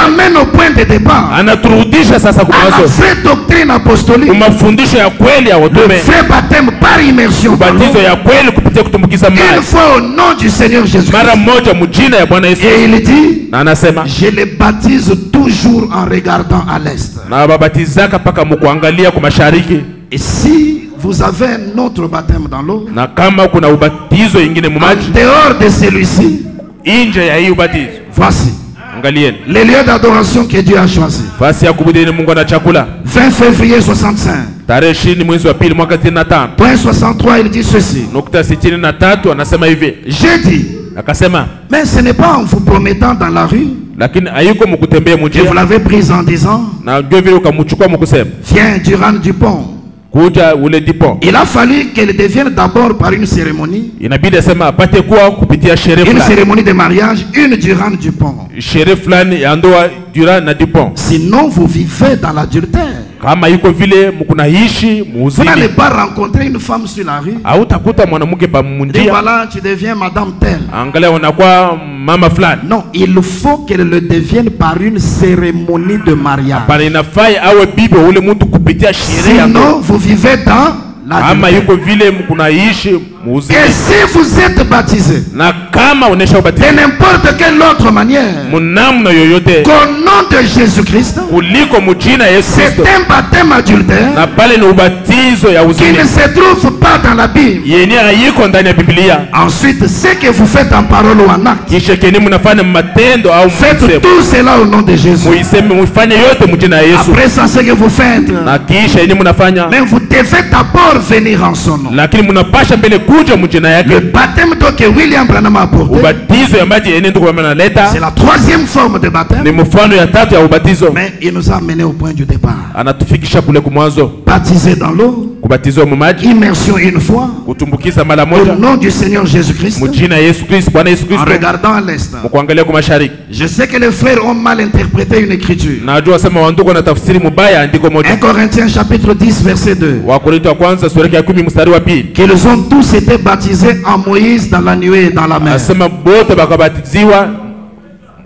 ramène au point de départ. Anaturudisha sasa kwa la vraie doctrine apostolique. Mafundisho ya kweli ya watume. Le vrai baptême par immersion. Ubatizo ya kweli kupitia kutumbukiza maji. Une fois au nom du Seigneur Jésus. Mara moja mjina ya Bwana Yesu. Et il dit, na anasema, je les baptise toujours en regardant à l'est. Na babatizaka paka mkuangalia kwa mashariki. Et si vous avez un autre baptême dans l'eau, na kama kuna ubatizo ingine mu maji, en dehors de celui-ci, nje ya hii ubatizo, voici angalieni les lieux d'adoration que Dieu a choisi. Fasi ya kuabudu Mungu na chakula. 20 février 65. Tarehe 20 mwezi wa pili mwaka 65. Point 63, il dit ceci. Nukta 63 anasema hivi. J'ai dit, akasema, mais ce n'est pas en vous promettant dans la rue, lakini hayuko mkutembea mjini, que vous l'avez prise en disant, na ndio vile ukamchukua mkusema, viens Durand Dupont. Kuja ule Dupont. Il a fallu qu'elle devienne d'abord par une cérémonie. Inabidi asema apate kuwa kupitia sherehe fulani. Une cérémonie de mariage, une Durand Dupont. Sherehe fulani ya ndoa Durand na Dupont. Sinon vous vivez dans l'adultère. Kama yuko vile mkunaishi vous n'allez pas rencontrer une femme sur la rue. Hautakuta mwanamke pa mundia. Et voilà, tu deviens madame telle. Angalia unakuwa mama fulani. Non, il faut qu'elle le devienne par une cérémonie de mariage. Hapana, inafai awe bibi ule mtu kupitia sherehe. Sinon vous vivez dans Ama yuko vile mkunaishi muuzini. Et si vous êtes baptisé, na kama unesha ubatizo, de n'importe quelle autre manière, munamna yoyote, qu'au nom de Jésus-Christ, kuliko mjina Yesu Kristo, c'est un baptême adultère, na pale ni ubatizo ya uzini, qui ne se trouve pas dans la Bible. Yenye hayiko ndani ya Biblia. Ensuite, ce que vous faites en parole ou en acte, kisha keni mnafanya matendo au faites tout cela au nom de Jésus. Muiseme mufanye yote mjina Yesu. Après ça, ce que vous faites, na kisha yenye mnafanya, mais vous devez d'abord venir en son nom. Lakini mnapasha mbele kuja mjina yake. Le baptême que William Branham a apporté, ubatizo ya maji yenye ndugu analeta, c'est la troisième forme de baptême. Ni mfano ya tatu ya ubatizo. Mais il nous a amené au point du départ. Anatufikisha kule kumwanzo. Baptisé dans l'eau, kubatizwa mu maji, immersion une fois, kutumbukiza mara moja, au nom du Seigneur Jésus-Christ, mjina Yesu Kristo, Bwana Yesu Kristo, en regardant à l'est. Mkuangalia kwa mashariki. Je sais que les frères ont mal interprété une écriture. Najua sema wandugu na tafsiri mubaya andiko moja. 1 Corinthiens chapitre 10 verset 2. Wakorintho wa kwanza sura ya 10 mstari wa 2. Qu'ils ont tous été baptisés en Moïse dans la nuée et dans la mer. Asema bote bakabatiziwa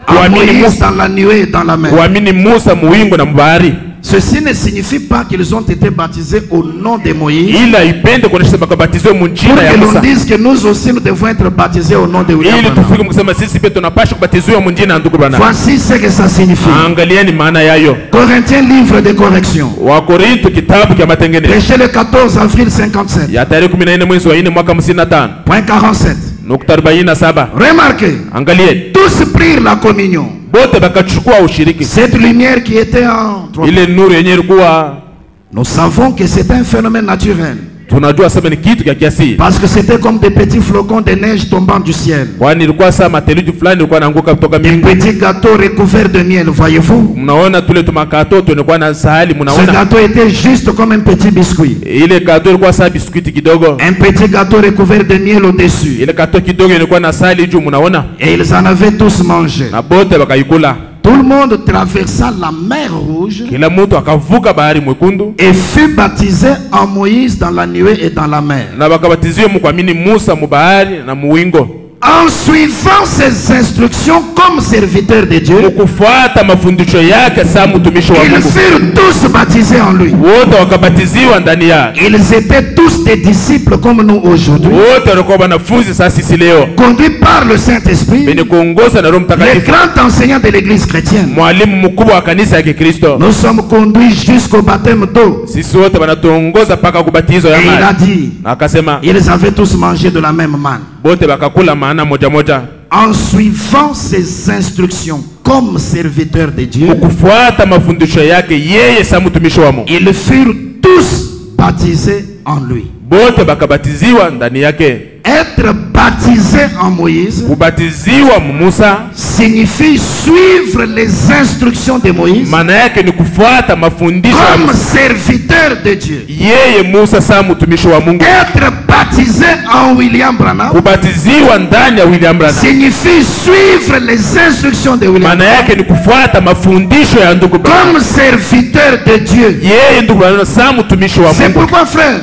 en Moïse dans la nuée et dans la mer. Kuamini Musa muwingu na mbahari. Ceci ne signifie pas qu'ils ont été baptisés au nom de Moïse. Ila ipende kuonesha bakabatizwa mjina ya Musa. Pour que l'on dise que nous aussi nous devons être baptisés au nom de William. Ili tufike kusema sisi pia tunapaswa kubatizwa mjina ndugu bwana. Voici ce que ça signifie. Angalieni maana yayo. Corinthiens livre de correction. Wakorintho kitabu cha matengenezo. Péché le 14 avril 57. Ya tarehe 14 mwezi wa 4 mwaka 55. Point 47. Nukta 47. Remarquez. Angalieni. Tous prirent la communion. Bote bakachukua ushiriki. Cette lumière qui était en ile nuru yenyewe ilikuwa, nous savons que c'est un phénomène naturel. Tunajua sema ni kitu cha kiasili. Parce que c'était comme des petits flocons de neige tombant du ciel. Kwani ilikuwa sama mateluji fulani ilikuwa inaanguka kutoka mbinguni. Des petits gâteaux recouverts de miel, voyez-vous? Mnaona tule tumakato tulikuwa na sahali mnaona. Ce gâteau était juste comme un petit biscuit. Ile gâteau ilikuwa sawa biskuiti kidogo. Un petit gâteau recouvert de miel au-dessus. Ile gâteau kidogo ilikuwa na sahali juu mnaona. Et ils en avaient tous mangé. Na bote bakaikula. Tout le monde traversa la mer Rouge et fut baptisé en Moïse dans la nuée et dans la mer. En suivant ses instructions comme serviteurs de Dieu, ils furent tous baptisés en lui. Ils étaient tous des disciples comme nous aujourd'hui, conduits par le Saint-Esprit, le grand enseignant de l'église chrétienne. Nous sommes conduits jusqu'au baptême d'eau. Et il a dit, ils avaient tous mangé de la même manne. En suivant ses instructions comme serviteurs de Dieu, ils furent tous baptisés en lui. Être baptisé en Moïse signifie suivre les instructions de Moïse comme serviteur de Dieu. Être baptisé en William Branham signifie suivre les instructions de William comme serviteur de Dieu. C'est pourquoi, frère,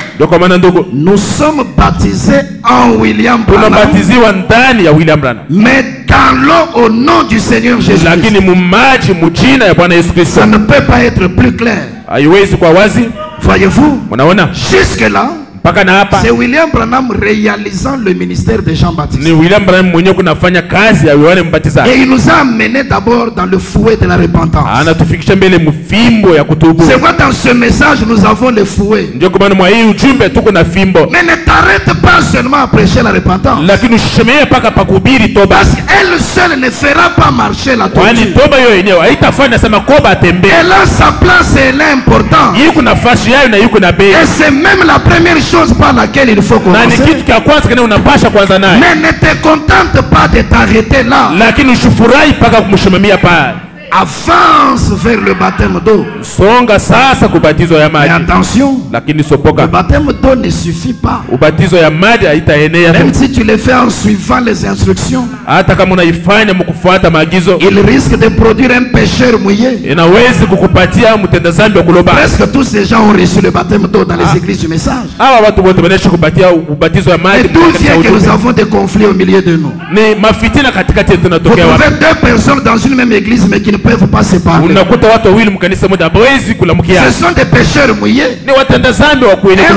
nous sommes baptisés en William Branham, mais dans dans l'eau au nom du Seigneur Jésus. Ça ne peut pas être plus clair. Voyez-vous, jusque-là, c'est William Branham réalisant le ministère de Jean-Baptiste. Et il nous a amenés d'abord dans le fouet de la repentance. C'est quoi dans ce message nous avons le fouet. Mais ne t'arrête pas seulement à prêcher la repentance. Parce qu'elle seule ne fera pas marcher la tortue. Elle a sa place et elle est importante. Et c'est même la première chose par laquelle il faut commencer. Mais ne te contente pas de t'arrêter là. Avance vers le baptême d'eau. Mais attention, le baptême d'eau ne suffit pas. Même si tu le fais en suivant les instructions, il risque de produire un pécheur mouillé. Presque tous ces gens ont reçu le baptême d'eau dans les églises du message. Et d'où vient que nous avons des conflits au milieu de nous? Vous trouvez deux personnes dans une même église mais qui ne peuvent pas se parler. Ce sont des pécheurs mouillés. Un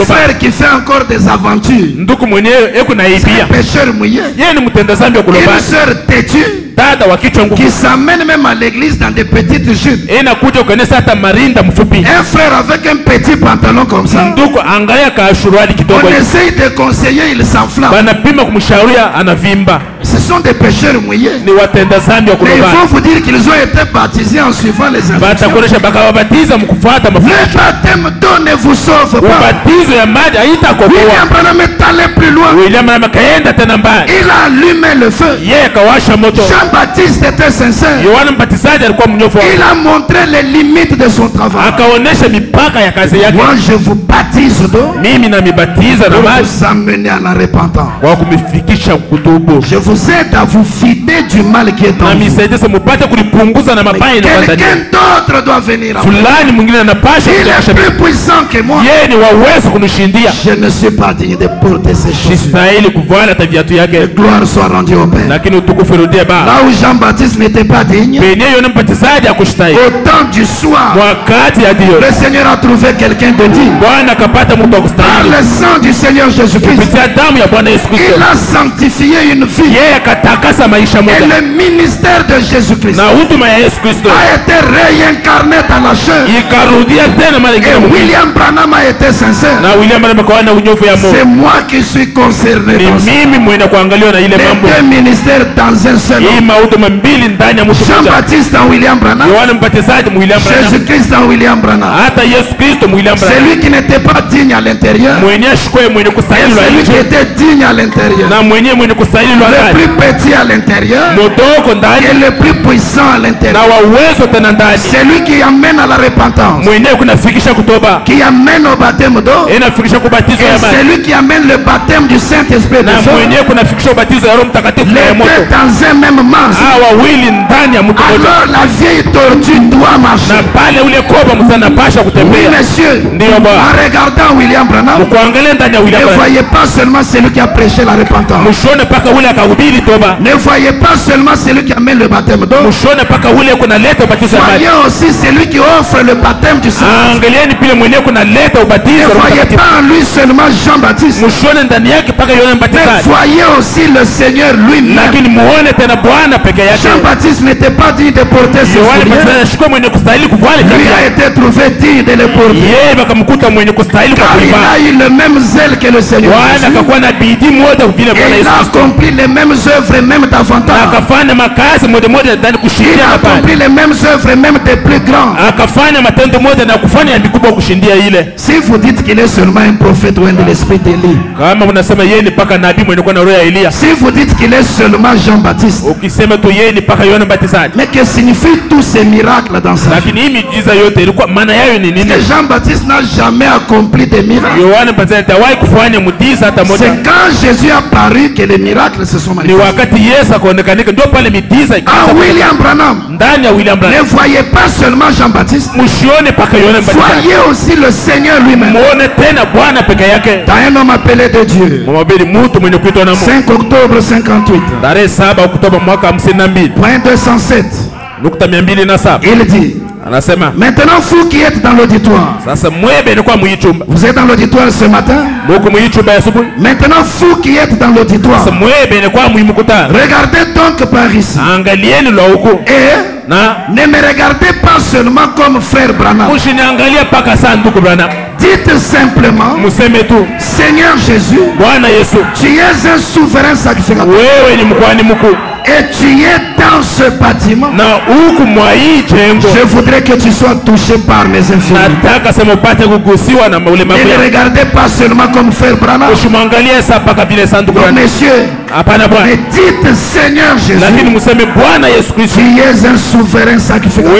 frère qui fait encore des aventures, c'est un pécheur mouillé. Une sœur têtue qui s'amène même à l'église dans des petites jupes. Un frère avec un petit pantalon comme ça, on essaye de conseiller, il s'enflamme. Ce sont des pécheurs mouillés. Mais il faut vous dire qu'ils ont été baptisés en suivant les instructions. Le baptême d'eau ne vous sauve pas. William Branham est allé plus loin. Il a allumé le feu. Jean-Baptiste était sincère. Il a montré les limites de son travail. Moi je vous baptise d'eau pour vous amener à la repentance. Je vous aide à vous vider du mal qui est en vous. Quelqu'un d'autre doit venir à vous. Il est plus puissant que moi. Je ne suis pas digne de porter ces choses. Gloire soit rendue au Père. Là où Jean-Baptiste n'était pas digne, au temps du soir, le Seigneur a trouvé quelqu'un de digne. Par le sang du Seigneur Jésus-Christ, il a sanctifié une vie. Et le ministère de Jésus-Christ a été réincarné dans la chair. Et William Branham a été sincère. C'est moi qui suis concerné dans ça. Les deux ministères dans un seul homme. Jean-Baptiste en William Branham, Jésus-Christ en William Branham. Celui qui n'était pas digne à l'intérieur et celui qui était digne à l'intérieur. Le plus petit à l'intérieur et le plus puissant à l'intérieur. Celui qui amène à la repentance, qui amène au baptême d'eau, et celui qui amène le baptême du Saint-Esprit de feu. Les deux dans un même masque. Alors la vieille tortue doit marcher. Oui monsieur, en regardant William Branham, ne voyez pas seulement celui qui a prêché la repentance. Ne voyez pas seulement celui qui amène le baptême d'eau. Voyez aussi celui qui offre le baptême du Saint-Esprit. Ne voyez pas en lui seulement Jean-Baptiste, mais voyez aussi le Seigneur lui-même. Jean-Baptiste n'était pas digne de porter ses souliers. Lui a été trouvé digne de les porter. Car il a eu le même zèle que le Seigneur. Et il a accompli les mêmes œuvres et même davantage. Il a accompli les mêmes œuvres et même des plus grands. Si vous dites qu'il est seulement un prophète ou un de l'esprit d'Élie, si vous dites qu'il est seulement Jean-Baptiste, mais que signifient tous ces miracles dans sa vie? Jean-Baptiste n'a jamais accompli des miracles. C'est quand Jésus a paru que les miracles se sont manifestés. William Branham, ne voyez pas seulement Jean-Baptiste, voyez aussi le Seigneur lui-même. lui-même. Dans un homme appelé de Dieu. 5 octobre 58. Point 207. Il dit, maintenant vous qui êtes dans l'auditoire, vous êtes dans l'auditoire ce matin. Maintenant vous qui êtes dans l'auditoire, regardez donc par ici et ne me regardez pas seulement comme frère Branham. Dites simplement, Seigneur Jésus, tu es un souverain sacrificateur. Et tu es dans ce bâtiment. Je voudrais que tu sois touché par mes infirmités. Et ne regardez pas seulement comme frère Branham. Donc, messieurs, mais dites Seigneur Jésus, tu es un souverain sacrificateur.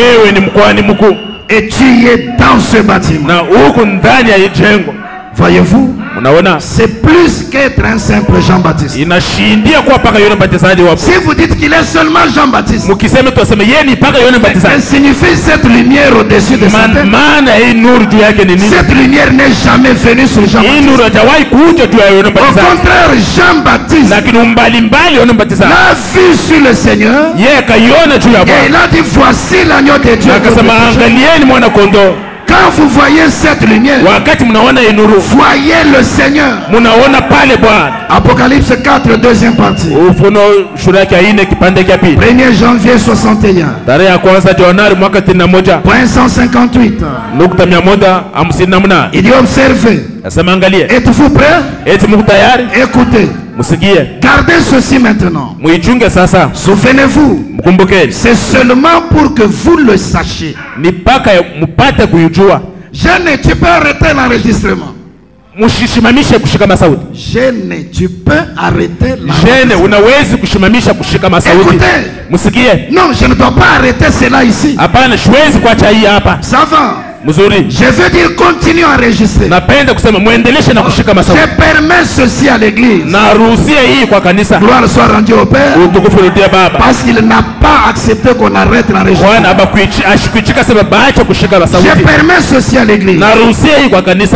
Et tu es dans ce bâtiment. Voyez-vous, c'est plus qu'être un simple Jean-Baptiste. Si vous dites qu'il est seulement Jean-Baptiste, ça signifie cette lumière au-dessus de sa tête. Cette lumière n'est jamais venue sur Jean-Baptiste. Au contraire, Jean-Baptiste l'a vu sur le Seigneur et il a dit, voici l'agneau de Dieu. Quand vous voyez cette lumière, voyez le Seigneur. Apocalypse 4, deuxième partie. 1er janvier 61. Point 158. Il dit observez. Êtes-vous prêts? Écoutez. Gardez ceci maintenant. Souvenez-vous, c'est seulement pour que vous le sachiez. Jeune, tu peux arrêter l'enregistrement. Jeune, tu peux arrêter l'enregistrement. Écoutez. Non, je ne dois pas arrêter cela ici. Ça va. Je veux dire, continue à enregistrer. Je permets ceci à l'église. Gloire soit rendue au Père. Parce qu'il n'a pas accepté qu'on arrête l'enregistrement. Je permets ceci à l'église.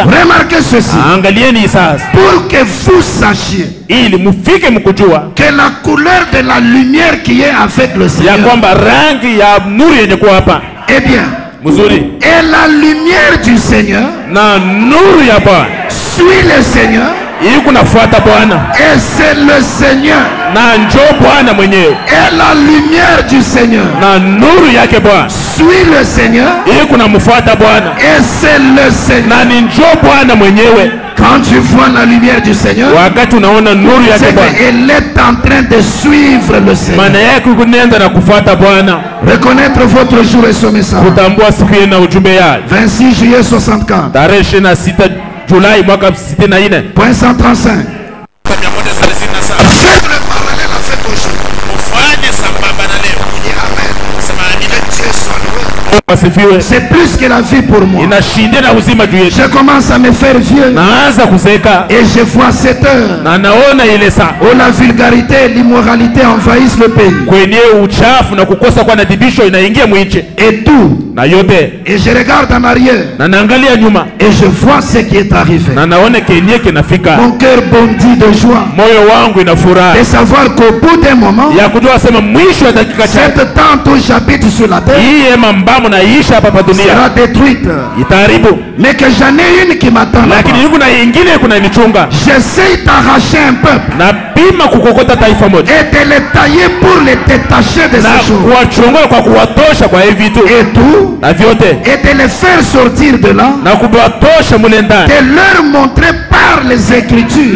Remarquez ceci. Pour que vous sachiez que la couleur de la lumière qui est avec le Seigneur, eh bien, et la lumière du Seigneur suit le Seigneur. Et c'est le Seigneur. Et la lumière du Seigneur suit le Seigneur. Et c'est le Seigneur. Quand tu vois la lumière du Seigneur, c'est qu'elle est en train de suivre le Seigneur. Reconnaître votre jour et son message. 26 juillet 64. Point 135. Faites le parallèle avec aujourd'hui. C'est plus que la vie pour moi. Je commence à me faire vieux. Et je vois cette heure où la vulgarité et l'immoralité envahissent le pays. Et tout. Et je regarde en arrière. Et je vois ce qui est arrivé. Mon cœur bondit de joie. De savoir qu'au bout d'un moment, cette tente où j'habite sur la terre sera détruite. Mais que j'en ai une qui m'attend. J'essaie d'arracher un peuple et de les tailler pour les détacher de ces choses. Et tout. Et de les faire sortir de là. De leur montrer par les Écritures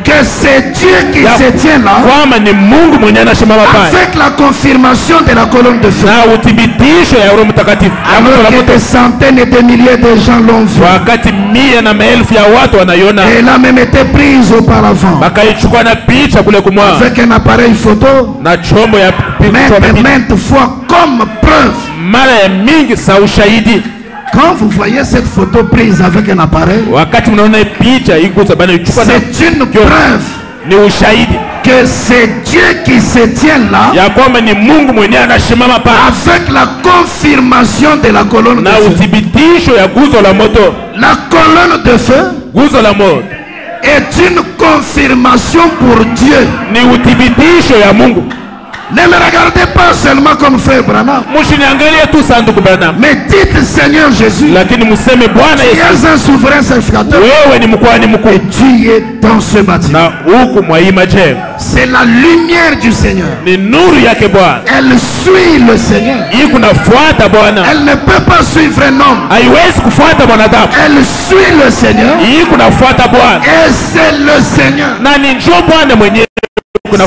que c'est Dieu qui se tient là, avec la confirmation de la colonne de feu. Alors que des centaines et des milliers de gens l'ont vu. Et elle a même été prise auparavant avec un appareil photo maintes fois comme preuve. Quand vous voyez cette photo prise avec un appareil, c'est une preuve Ni ushahidi que c'est Dieu qui se tient là, ya kwamba ni Mungu mwenyewe anashimama pale, avec la confirmation de la colonne de feu. Na uthibitisho ya guzo la moto. La colonne de feu, guzo la moto, est une confirmation pour Dieu. Ni uthibitisho ya Mungu. Ne me regardez pas seulement comme frère Branham, mais dites Seigneur Jésus, tu es un souverain sacrificateur et tu es dans ce bâtiment. C'est la lumière du Seigneur. Elle suit le Seigneur. Elle ne peut pas suivre un homme. Elle suit le Seigneur. Et c'est le Seigneur.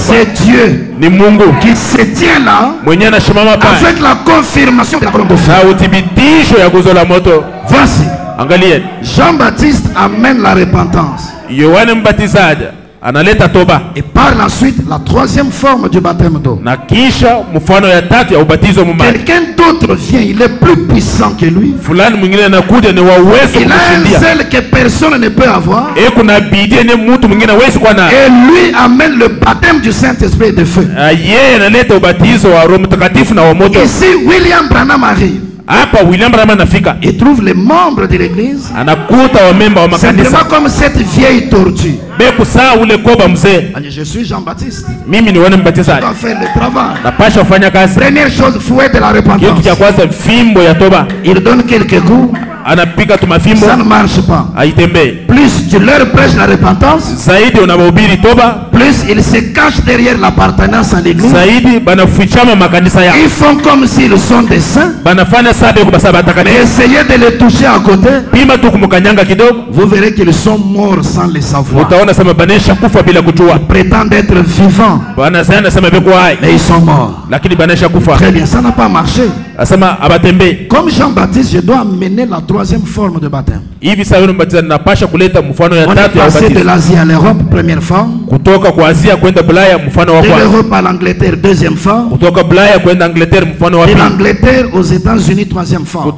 C'est Dieu qui se tient là avec la confirmation de la colonne de feu. Voici, Jean-Baptiste amène la repentance. Et par la suite, la troisième forme du baptême d'eau. Quelqu'un d'autre vient, il est plus puissant que lui. Il a un zèle que personne ne peut avoir. Et lui amène le baptême du Saint-Esprit et de feu. Ici, William Branham arrive. Il trouve les membres de l'église simplement comme cette vieille tortue. Je suis Jean-Baptiste. Je dois faire le travail. Première chose, fouet de la repentance. Il donne quelques coups. Ça ne marche pas. Plus tu leur prêches la repentance, plus ils se cachent derrière l'appartenance à l'église. Ils font comme s'ils sont des saints. Mais essayez de les toucher à côté. Vous verrez qu'ils sont morts sans le savoir. Ils prétendent être vivants, mais ils sont morts. Très bien, ça n'a pas marché. Comme Jean-Baptiste, je dois amener la troisième forme de baptême. On est passé de l'Asie à l'Europe, première forme. De l'Europe à l'Angleterre, deuxième forme. De l'Angleterre aux États-Unis, troisième forme.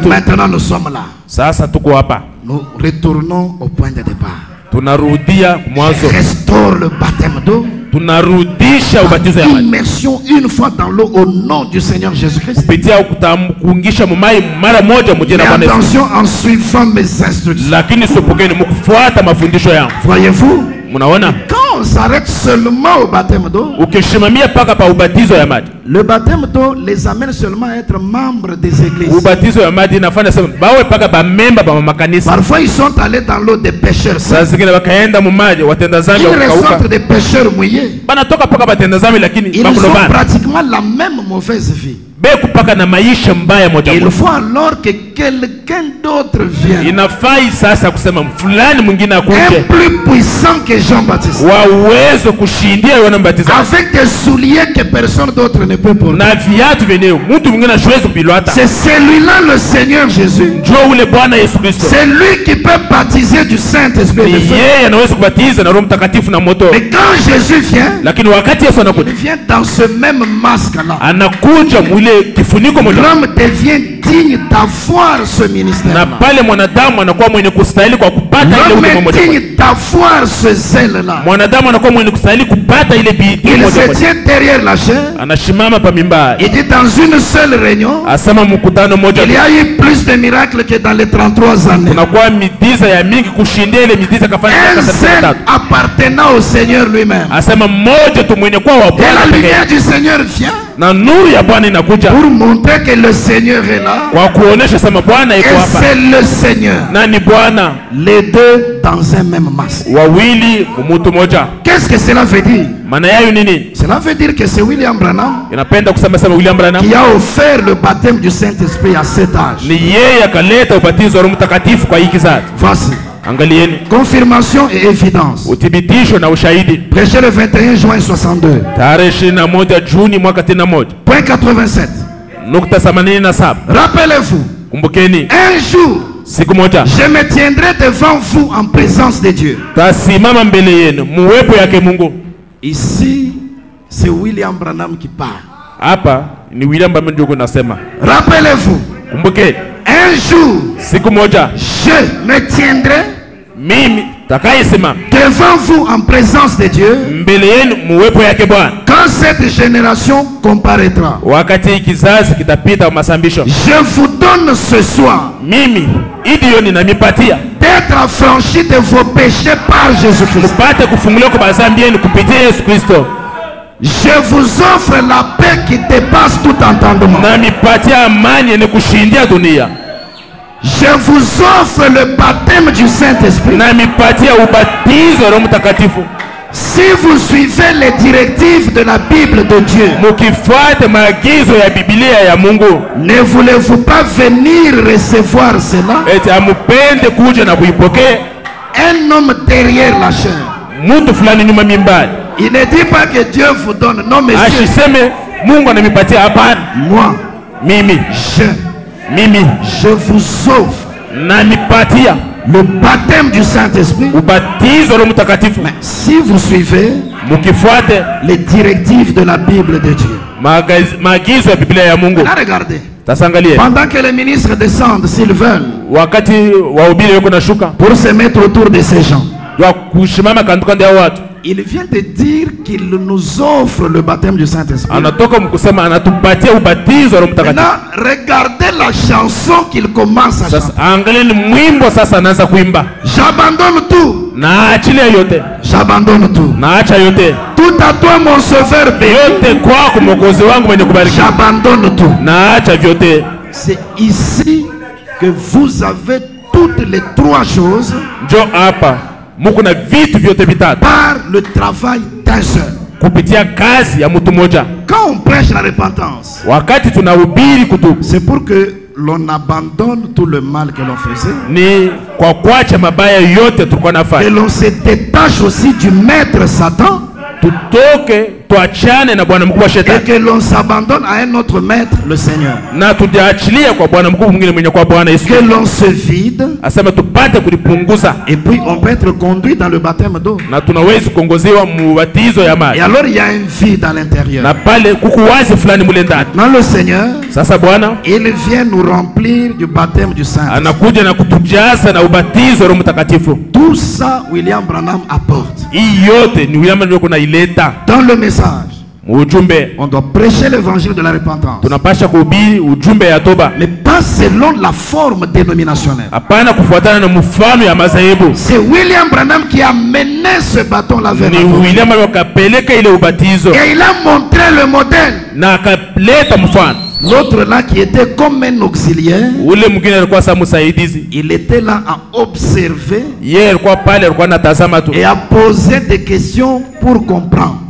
Maintenant nous sommes là. Nous retournons au point de départ. Je restaure le baptême d'eau. Immersion une fois dans l'eau au nom du Seigneur Jésus-Christ. Mais attention en suivant mes instructions. Voyez-vous, quand on s'arrête seulement au baptême d'eau, le baptême d'eau les amène seulement à être membres des églises. Parfois ils sont allés dans l'eau des pécheurs. Ils ressortent des pécheurs mouillés. Ils ont pratiquement la même mauvaise vie. Il faut alors que quelqu'un d'autre vienne, un plus puissant que Jean-Baptiste, avec des souliers que personne d'autre ne peut porter. C'est celui-là le Seigneur Jésus. C'est lui qui peut baptiser du Saint-Esprit de feu. Mais quand Jésus vient, il vient dans ce même masque-là. L'homme devient digne d'avoir ce ministère. L'homme est digne d'avoir ce zèle-là. Il se tient derrière la chair. Il dit dans une seule réunion, il y a eu plus de miracles que dans les 33 années. Un zèle appartenant au Seigneur lui-même. Et la lumière du Seigneur vient pour montrer que le Seigneur est là. Et c'est le Seigneur. Les deux dans un même masque. Qu'est-ce que cela veut dire? Cela veut dire que c'est William Branham qui a offert le baptême du Saint-Esprit à cet âge. Voici. Confirmation et évidence. Prêché le 21 juin 62. Point 87. Rappelez-vous, un jour, je me tiendrai devant vous en présence de Dieu. Ici, c'est William Branham qui parle. Rappelez-vous, un jour, je me tiendrai devant vous en présence de Dieu, quand cette génération comparaîtra, je vous donne ce soir d'être affranchi de vos péchés par Jésus-Christ. Je vous offre la paix qui dépasse tout entendement. Je vous offre le baptême du Saint-Esprit. Si vous suivez les directives de la Bible de Dieu, ne voulez-vous pas venir recevoir cela? Un homme derrière la chair. Il ne dit pas que Dieu vous donne. Non, monsieur. Moi, je vous offre le baptême du Saint-Esprit. Mais si vous suivez les directives de la Bible de Dieu. Là, regardez. Pendant que les ministres descendent, s'ils veulent, pour se mettre autour de ces gens, il vient de dire qu'il nous offre le baptême du Saint-Esprit. Maintenant, regardez la chanson qu'il commence à chanter. J'abandonne tout. J'abandonne tout. Tout à toi, mon sauveur béni. J'abandonne tout. C'est ici que vous avez toutes les trois choses par le travail d'un seul. Quand on prêche la repentance, c'est pour que l'on abandonne tout le mal que l'on faisait, et l'on se détache aussi du maître Satan, et que l'on s'abandonne à un autre maître, le Seigneur. Que l'on se vide, et puis on peut être conduit dans le baptême d'eau. Et alors il y a un vide à l'intérieur. Maintenant le Seigneur, il vient nous remplir du baptême du Saint-Esprit. Tout ça William Branham apporte. Dans le message, on doit prêcher l'évangile de la repentance, mais pas selon la forme dénominationnelle. C'est William Branham qui a mené ce bâton-là vers nous. Et il a montré le modèle. L'autre là qui était comme un auxiliaire, il était là à observer et à poser des questions pour comprendre.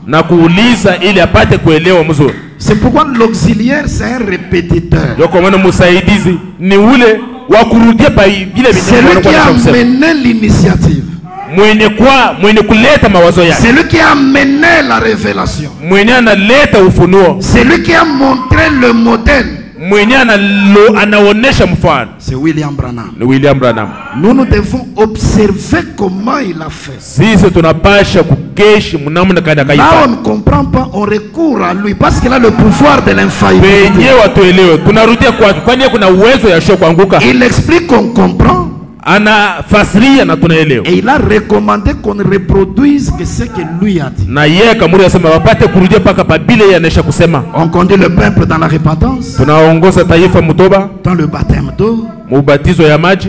C'est pourquoi l'auxiliaire c'est un répétiteur. C'est lui qui a mené l'initiative. C'est lui qui a mené la révélation. C'est lui qui a montré le modèle. C'est William Branham. Nous devons observer comment il a fait. Là on ne comprend pas, on recourt à lui parce qu'il a le pouvoir de l'infaillibilité. Il explique qu'on comprend. Et il a recommandé qu'on ne reproduise que ce que lui a dit. On conduit le peuple dans la repentance, dans le baptême d'eau,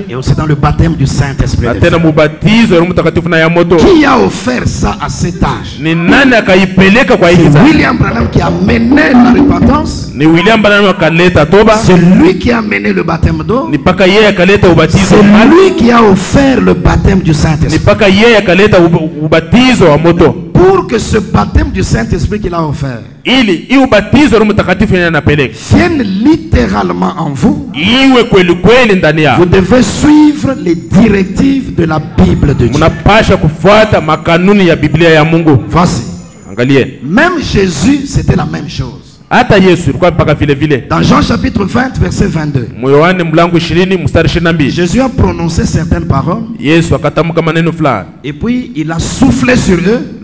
et aussi dans le baptême du Saint-Esprit. Qui a offert ça à cet âge? C'est William Branham qui a mené la repentance. C'est lui qui a mené le baptême d'eau. C'est lui qui a offert le baptême du Saint-Esprit. Pour que ce baptême du Saint-Esprit qu'il a offert vienne littéralement en vous, vous devez suivre les directives de la Bible de Dieu. Voici. Même Jésus, c'était la même chose. Dans Jean chapitre 20 verset 22, Jésus a prononcé certaines paroles et puis il a soufflé sur eux.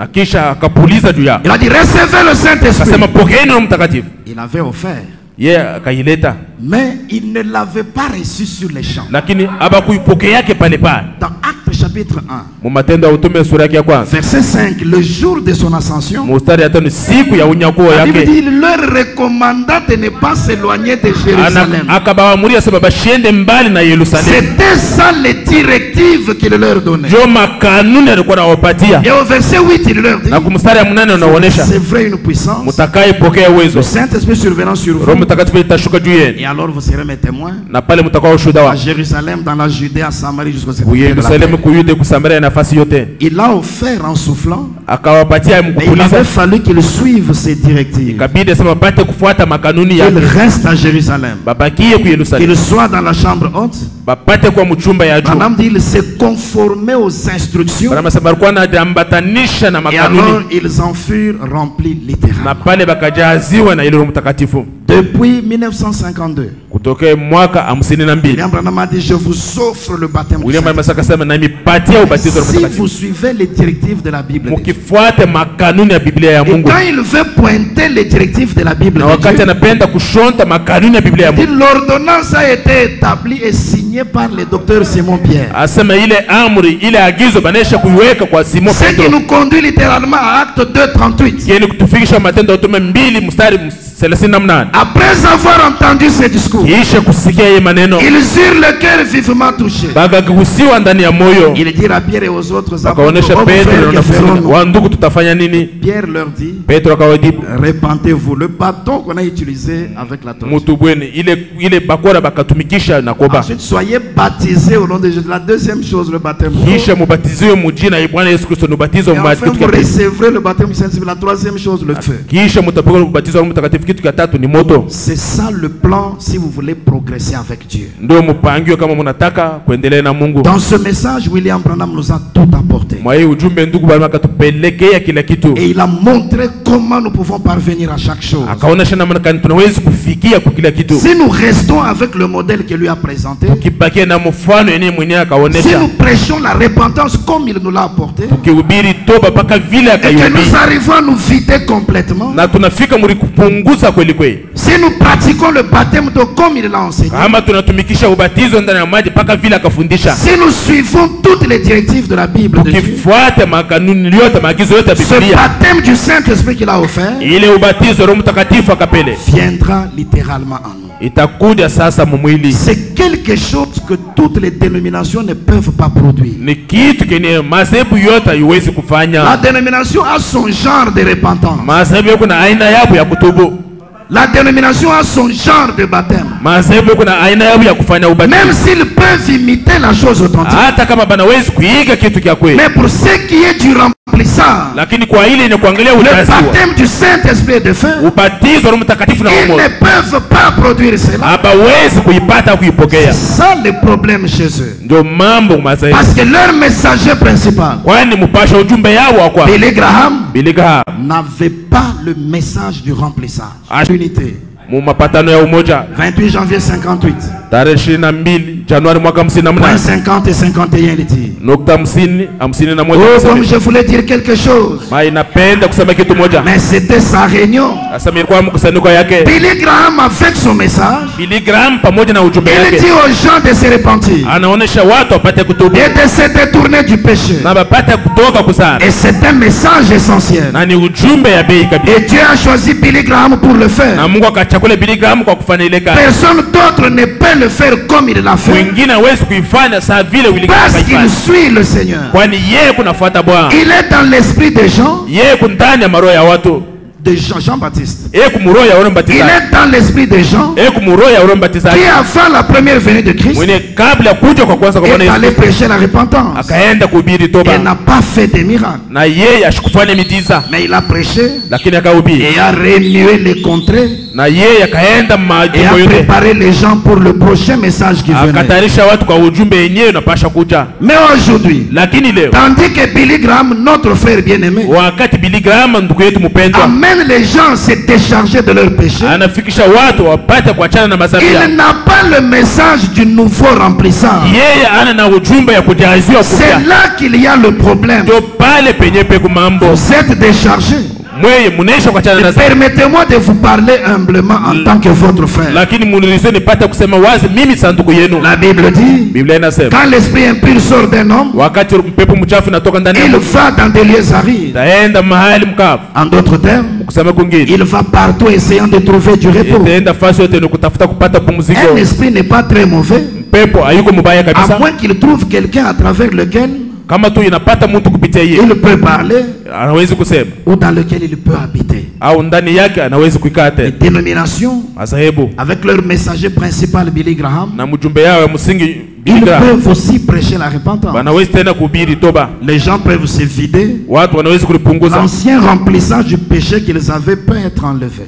Il a dit recevez le Saint-Esprit. Il avait offert, mais il ne l'avait pas reçu sur les champs. Dans Actes chapitre 1. Verset 5. Le jour de son ascension, il leur recommanda de ne pas s'éloigner de Jérusalem. C'était ça les directives qu'il leur donnait. Et au verset 8, il leur dit, c'est vrai une puissance, le Saint-Esprit survenant sur vous, et alors vous serez mes témoins à Jérusalem, dans la Judée, à Samarie, jusqu'au septième de la terre. Il l'a offert en soufflant, mais il avait fallu qu'il suive ses directives, qu'il reste à Jérusalem, qu'il soit dans la chambre haute. Madame dit, il s'est conformé aux instructions, et alors ils en furent remplis littéralement. Depuis 1952, William Branham a dit, je vous offre le baptême du Saint-Esprit. Si vous suivez les directives de la Bible de Dieu. Et quand il veut pointer les directives de la Bible de Dieu, l'ordonnance a été établie et signée par le docteur Simon Pierre. Ce qui nous conduit littéralement à Acte 2:38. Après avoir entendu ce discours, ils eurent le cœur vivement touché. Il dit à Pierre et aux autres apôtres, Pierre leur dit, répentez-vous. Le bâton qu'on a utilisé avec la torche. Ensuite, soyez baptisés au nom de Jésus. La deuxième chose, le baptême. Et enfin, vous recevrez le baptême du Saint-Esprit. La troisième chose, le feu. C'est ça le plan si vous voulez progresser avec Dieu. Dans ce message, William Branham nous a tout apporté. Et il a montré comment nous pouvons parvenir à chaque chose. Si nous restons avec le modèle qu'il lui a présenté, si nous prêchons la repentance comme il nous l'a apporté, et que nous arrivons à nous vider complètement, si nous pratiquons le baptême d'eau comme il l'a enseigné, si nous suivons toutes les directives de la Bible de Dieu, ce baptême du Saint-Esprit qu'il a offert viendra littéralement en nous. C'est quelque chose que toutes les dénominations ne peuvent pas produire. La dénomination a son genre de repentance. La dénomination a son genre de baptême. Même s'ils peuvent imiter la chose authentique. Mais pour ce qui est du remplissage, le baptême du Saint-Esprit est de feu. Ils ne peuvent pas produire cela. C'est ça le problème chez eux. Parce que leur messager principal, Billy Graham, n'avait pas le message du remplissage. 28 janvier 58. Point 50 et 51 il dit. Oh, comme je voulais dire quelque chose, mais c'était sa réunion. Billy Graham avec son message, il dit aux gens de se repentir et de se détourner du péché. Et c'est un message essentiel. Et Dieu a choisi Billy Graham pour le faire. Personne d'autre ne peut le faire comme il l'a fait. Parce qu'il suit le Seigneur. Il est dans l'esprit des gens. De Jean-Baptiste. Il est dans l'esprit des gens qui avant la première venue de Christ est allé prêcher la repentance. Il n'a pas fait des miracles, mais il a prêché et a remué les contrées et a préparé les gens pour le prochain message qui venait. Mais aujourd'hui, tandis que Billy Graham, notre frère bien-aimé, amène les gens à se décharger de leurs péchés, il n'a pas le message du nouveau remplissage. C'est là qu'il y a le problème. Vous êtes déchargé. Permettez-moi de vous parler humblement en tant que votre frère. La Bible dit, quand l'esprit impur sort d'un homme, il va dans des lieux arides. En d'autres termes, il va partout essayant de trouver du repos. Un esprit n'est pas très mauvais, à moins qu'il trouve quelqu'un à travers lequel il peut parler ou dans lequel il peut habiter. Les dénominations, avec leur messager principal Billy Graham, ils peuvent aussi prêcher la repentance. Les gens peuvent se vider. L'ancien remplissage du péché qu'ils avaient peut être enlevé.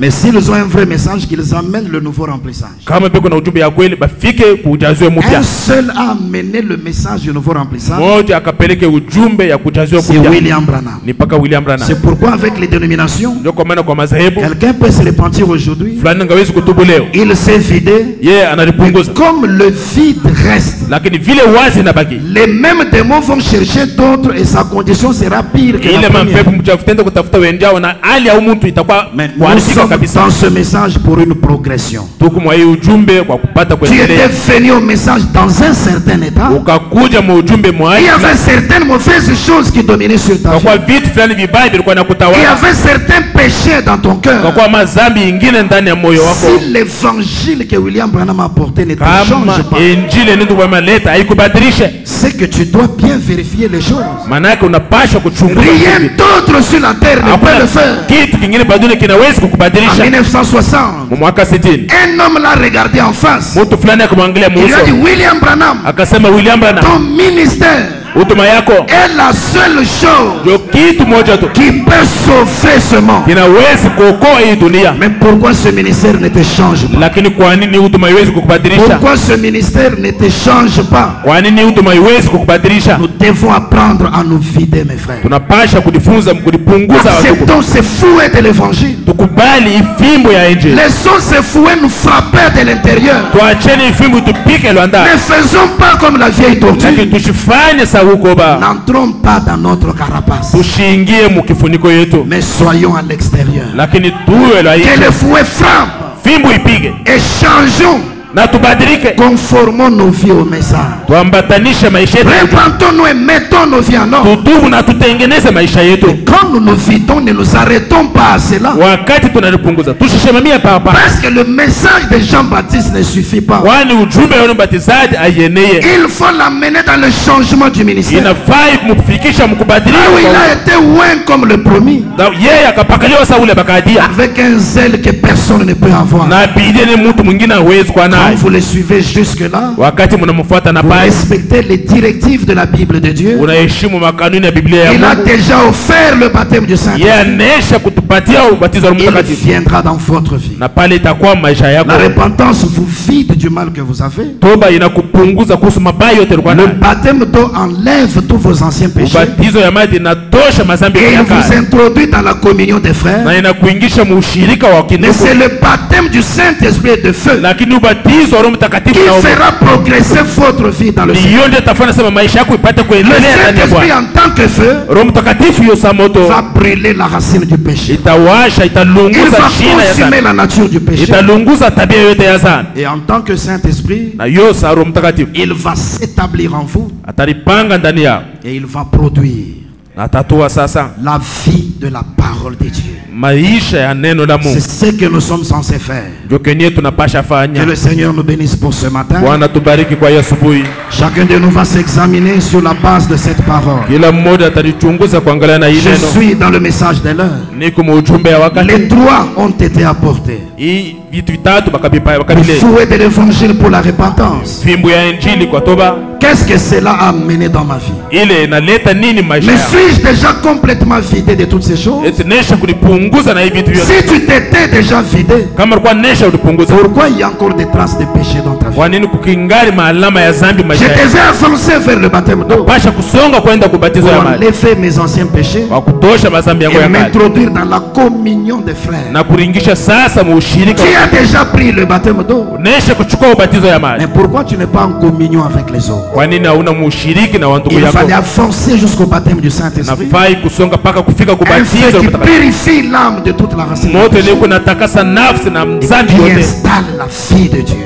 Mais s'ils ont un vrai message, qu'ils amènent le nouveau remplissage. Un seul a amené le message du nouveau remplissage. C'est William Branham. C'est pourquoi avec les dénominations, quelqu'un peut se repentir aujourd'hui. Il s'est vidé. Comme le vide reste, les mêmes démons vont chercher d'autres et sa condition sera pire que la première. Mais nous sommes dans ce message pour une progression. Tu étais venu au message dans un certain état. Il y avait certaines mauvaises choses qui dominaient sur ta vie. Il y avait certains péchés dans ton cœur. Si l'évangile que William Branham a apporté ne te change pas, c'est que tu dois bien vérifier les choses. Rien d'autre sur la terre ne peut le faire. En 1960, un homme l'a regardé en face. Il lui a dit, William Branham, ton ministère est la seule chose qui peut sauver ce monde. Mais pourquoi ce ministère ne te change pas? Pourquoi ce ministère ne te change pas? Nous devons apprendre à nous vider, mes frères. Acceptons ces fouets de l'évangile. Laissons ces fouets nous frapper de l'intérieur. Ne faisons pas comme la vieille tortue. N'entrons pas dans notre carapace, mais soyons à l'extérieur. Que le fouet frappe et changeons. Conformons nos vies au message. Repentons-nous et mettons nos vies en ordre. Quand nous nous vidons, ne nous arrêtons pas à cela. Parce que le message de Jean-Baptiste ne suffit pas. Il faut l'amener dans le changement du ministère. Là où il a été oint comme le promis, avec un zèle que personne ne peut avoir. Quand vous les suivez jusque-là, vous respectez les directives de la Bible de Dieu. Il a déjà offert le baptême du Saint-Esprit. Il viendra dans votre vie. La repentance vous vide du mal que vous avez. Le baptême d'eau enlève tous vos anciens péchés. Et il vous introduit dans la communion des frères. Mais c'est le baptême du Saint-Esprit et de feu qui fera progresser votre vie dans le Seigneur. Le Saint-Esprit en tant que feu va brûler la racine du péché. Il va consumer la nature du péché. Et en tant que Saint-Esprit, il va s'établir en vous. Et il va produire la vie de la parole de Dieu. C'est ce que nous sommes censés faire. Que le Seigneur nous bénisse pour ce matin. Chacun de nous va s'examiner sur la base de cette parole. Je suis dans le message de l'heure. Les droits ont été apportés. Le fouet de l'évangile pour la repentance. Qu'est-ce que cela a amené dans ma vie? Mais suis-je déjà complètement vidé de toutes ces choses? Si tu t'étais déjà vidé, Pourquoi il y a encore des traces de péché dans ta vie? Je devais avancer vers le baptême d'eau pour enlever mes anciens péchés et m'introduire dans la communion des frères. Tu as déjà pris le baptême d'eau, mais pourquoi tu n'es pas en communion avec les autres? Il fallait avancer jusqu'au baptême du Saint-Esprit, un feu qui purifie l'âme de toute la racine et qui installe la vie de Dieu.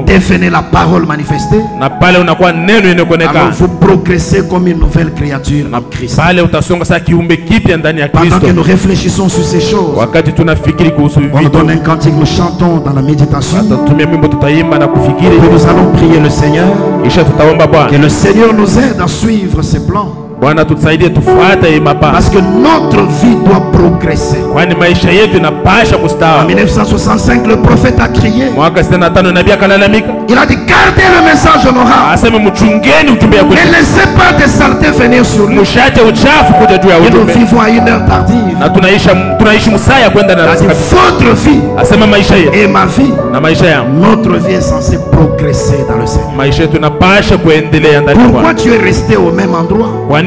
Devenez la parole manifestée, alors vous progressez comme une nouvelle créature en Christ. Pendant que nous réfléchissons sur ces choses, on donne un cantique, nous chantons dans la méditation, et nous allons prier le Seigneur, que le Seigneur nous aide à suivre ses plans. Parce que notre vie doit progresser. En 1965, le prophète a crié. Il a dit, gardez le message honorable. Ne laissez pas de saleté venir sur lui. Et nous vivons à une heure tardive. Il a dit, votre vie et ma vie, notre vie est censée progresser dans le Seigneur. Pourquoi tu es resté au même endroit, dans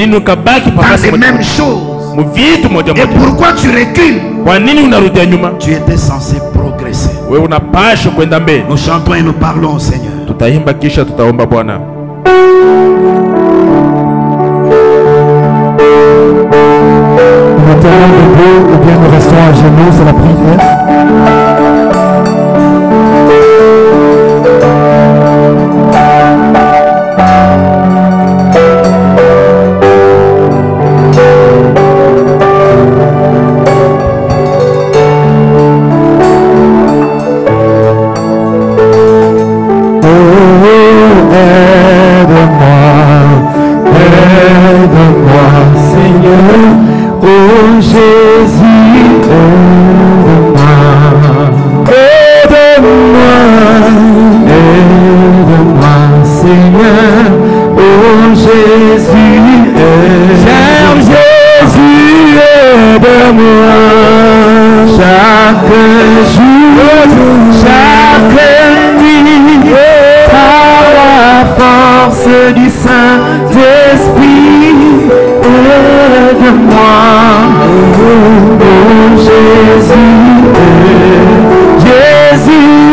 les mêmes choses? Et pourquoi tu recules? Tu étais censé progresser. Nous chantons et nous parlons au Seigneur. Nous attendons debout ou bien nous restons à genoux, c'est la prière. Jésus,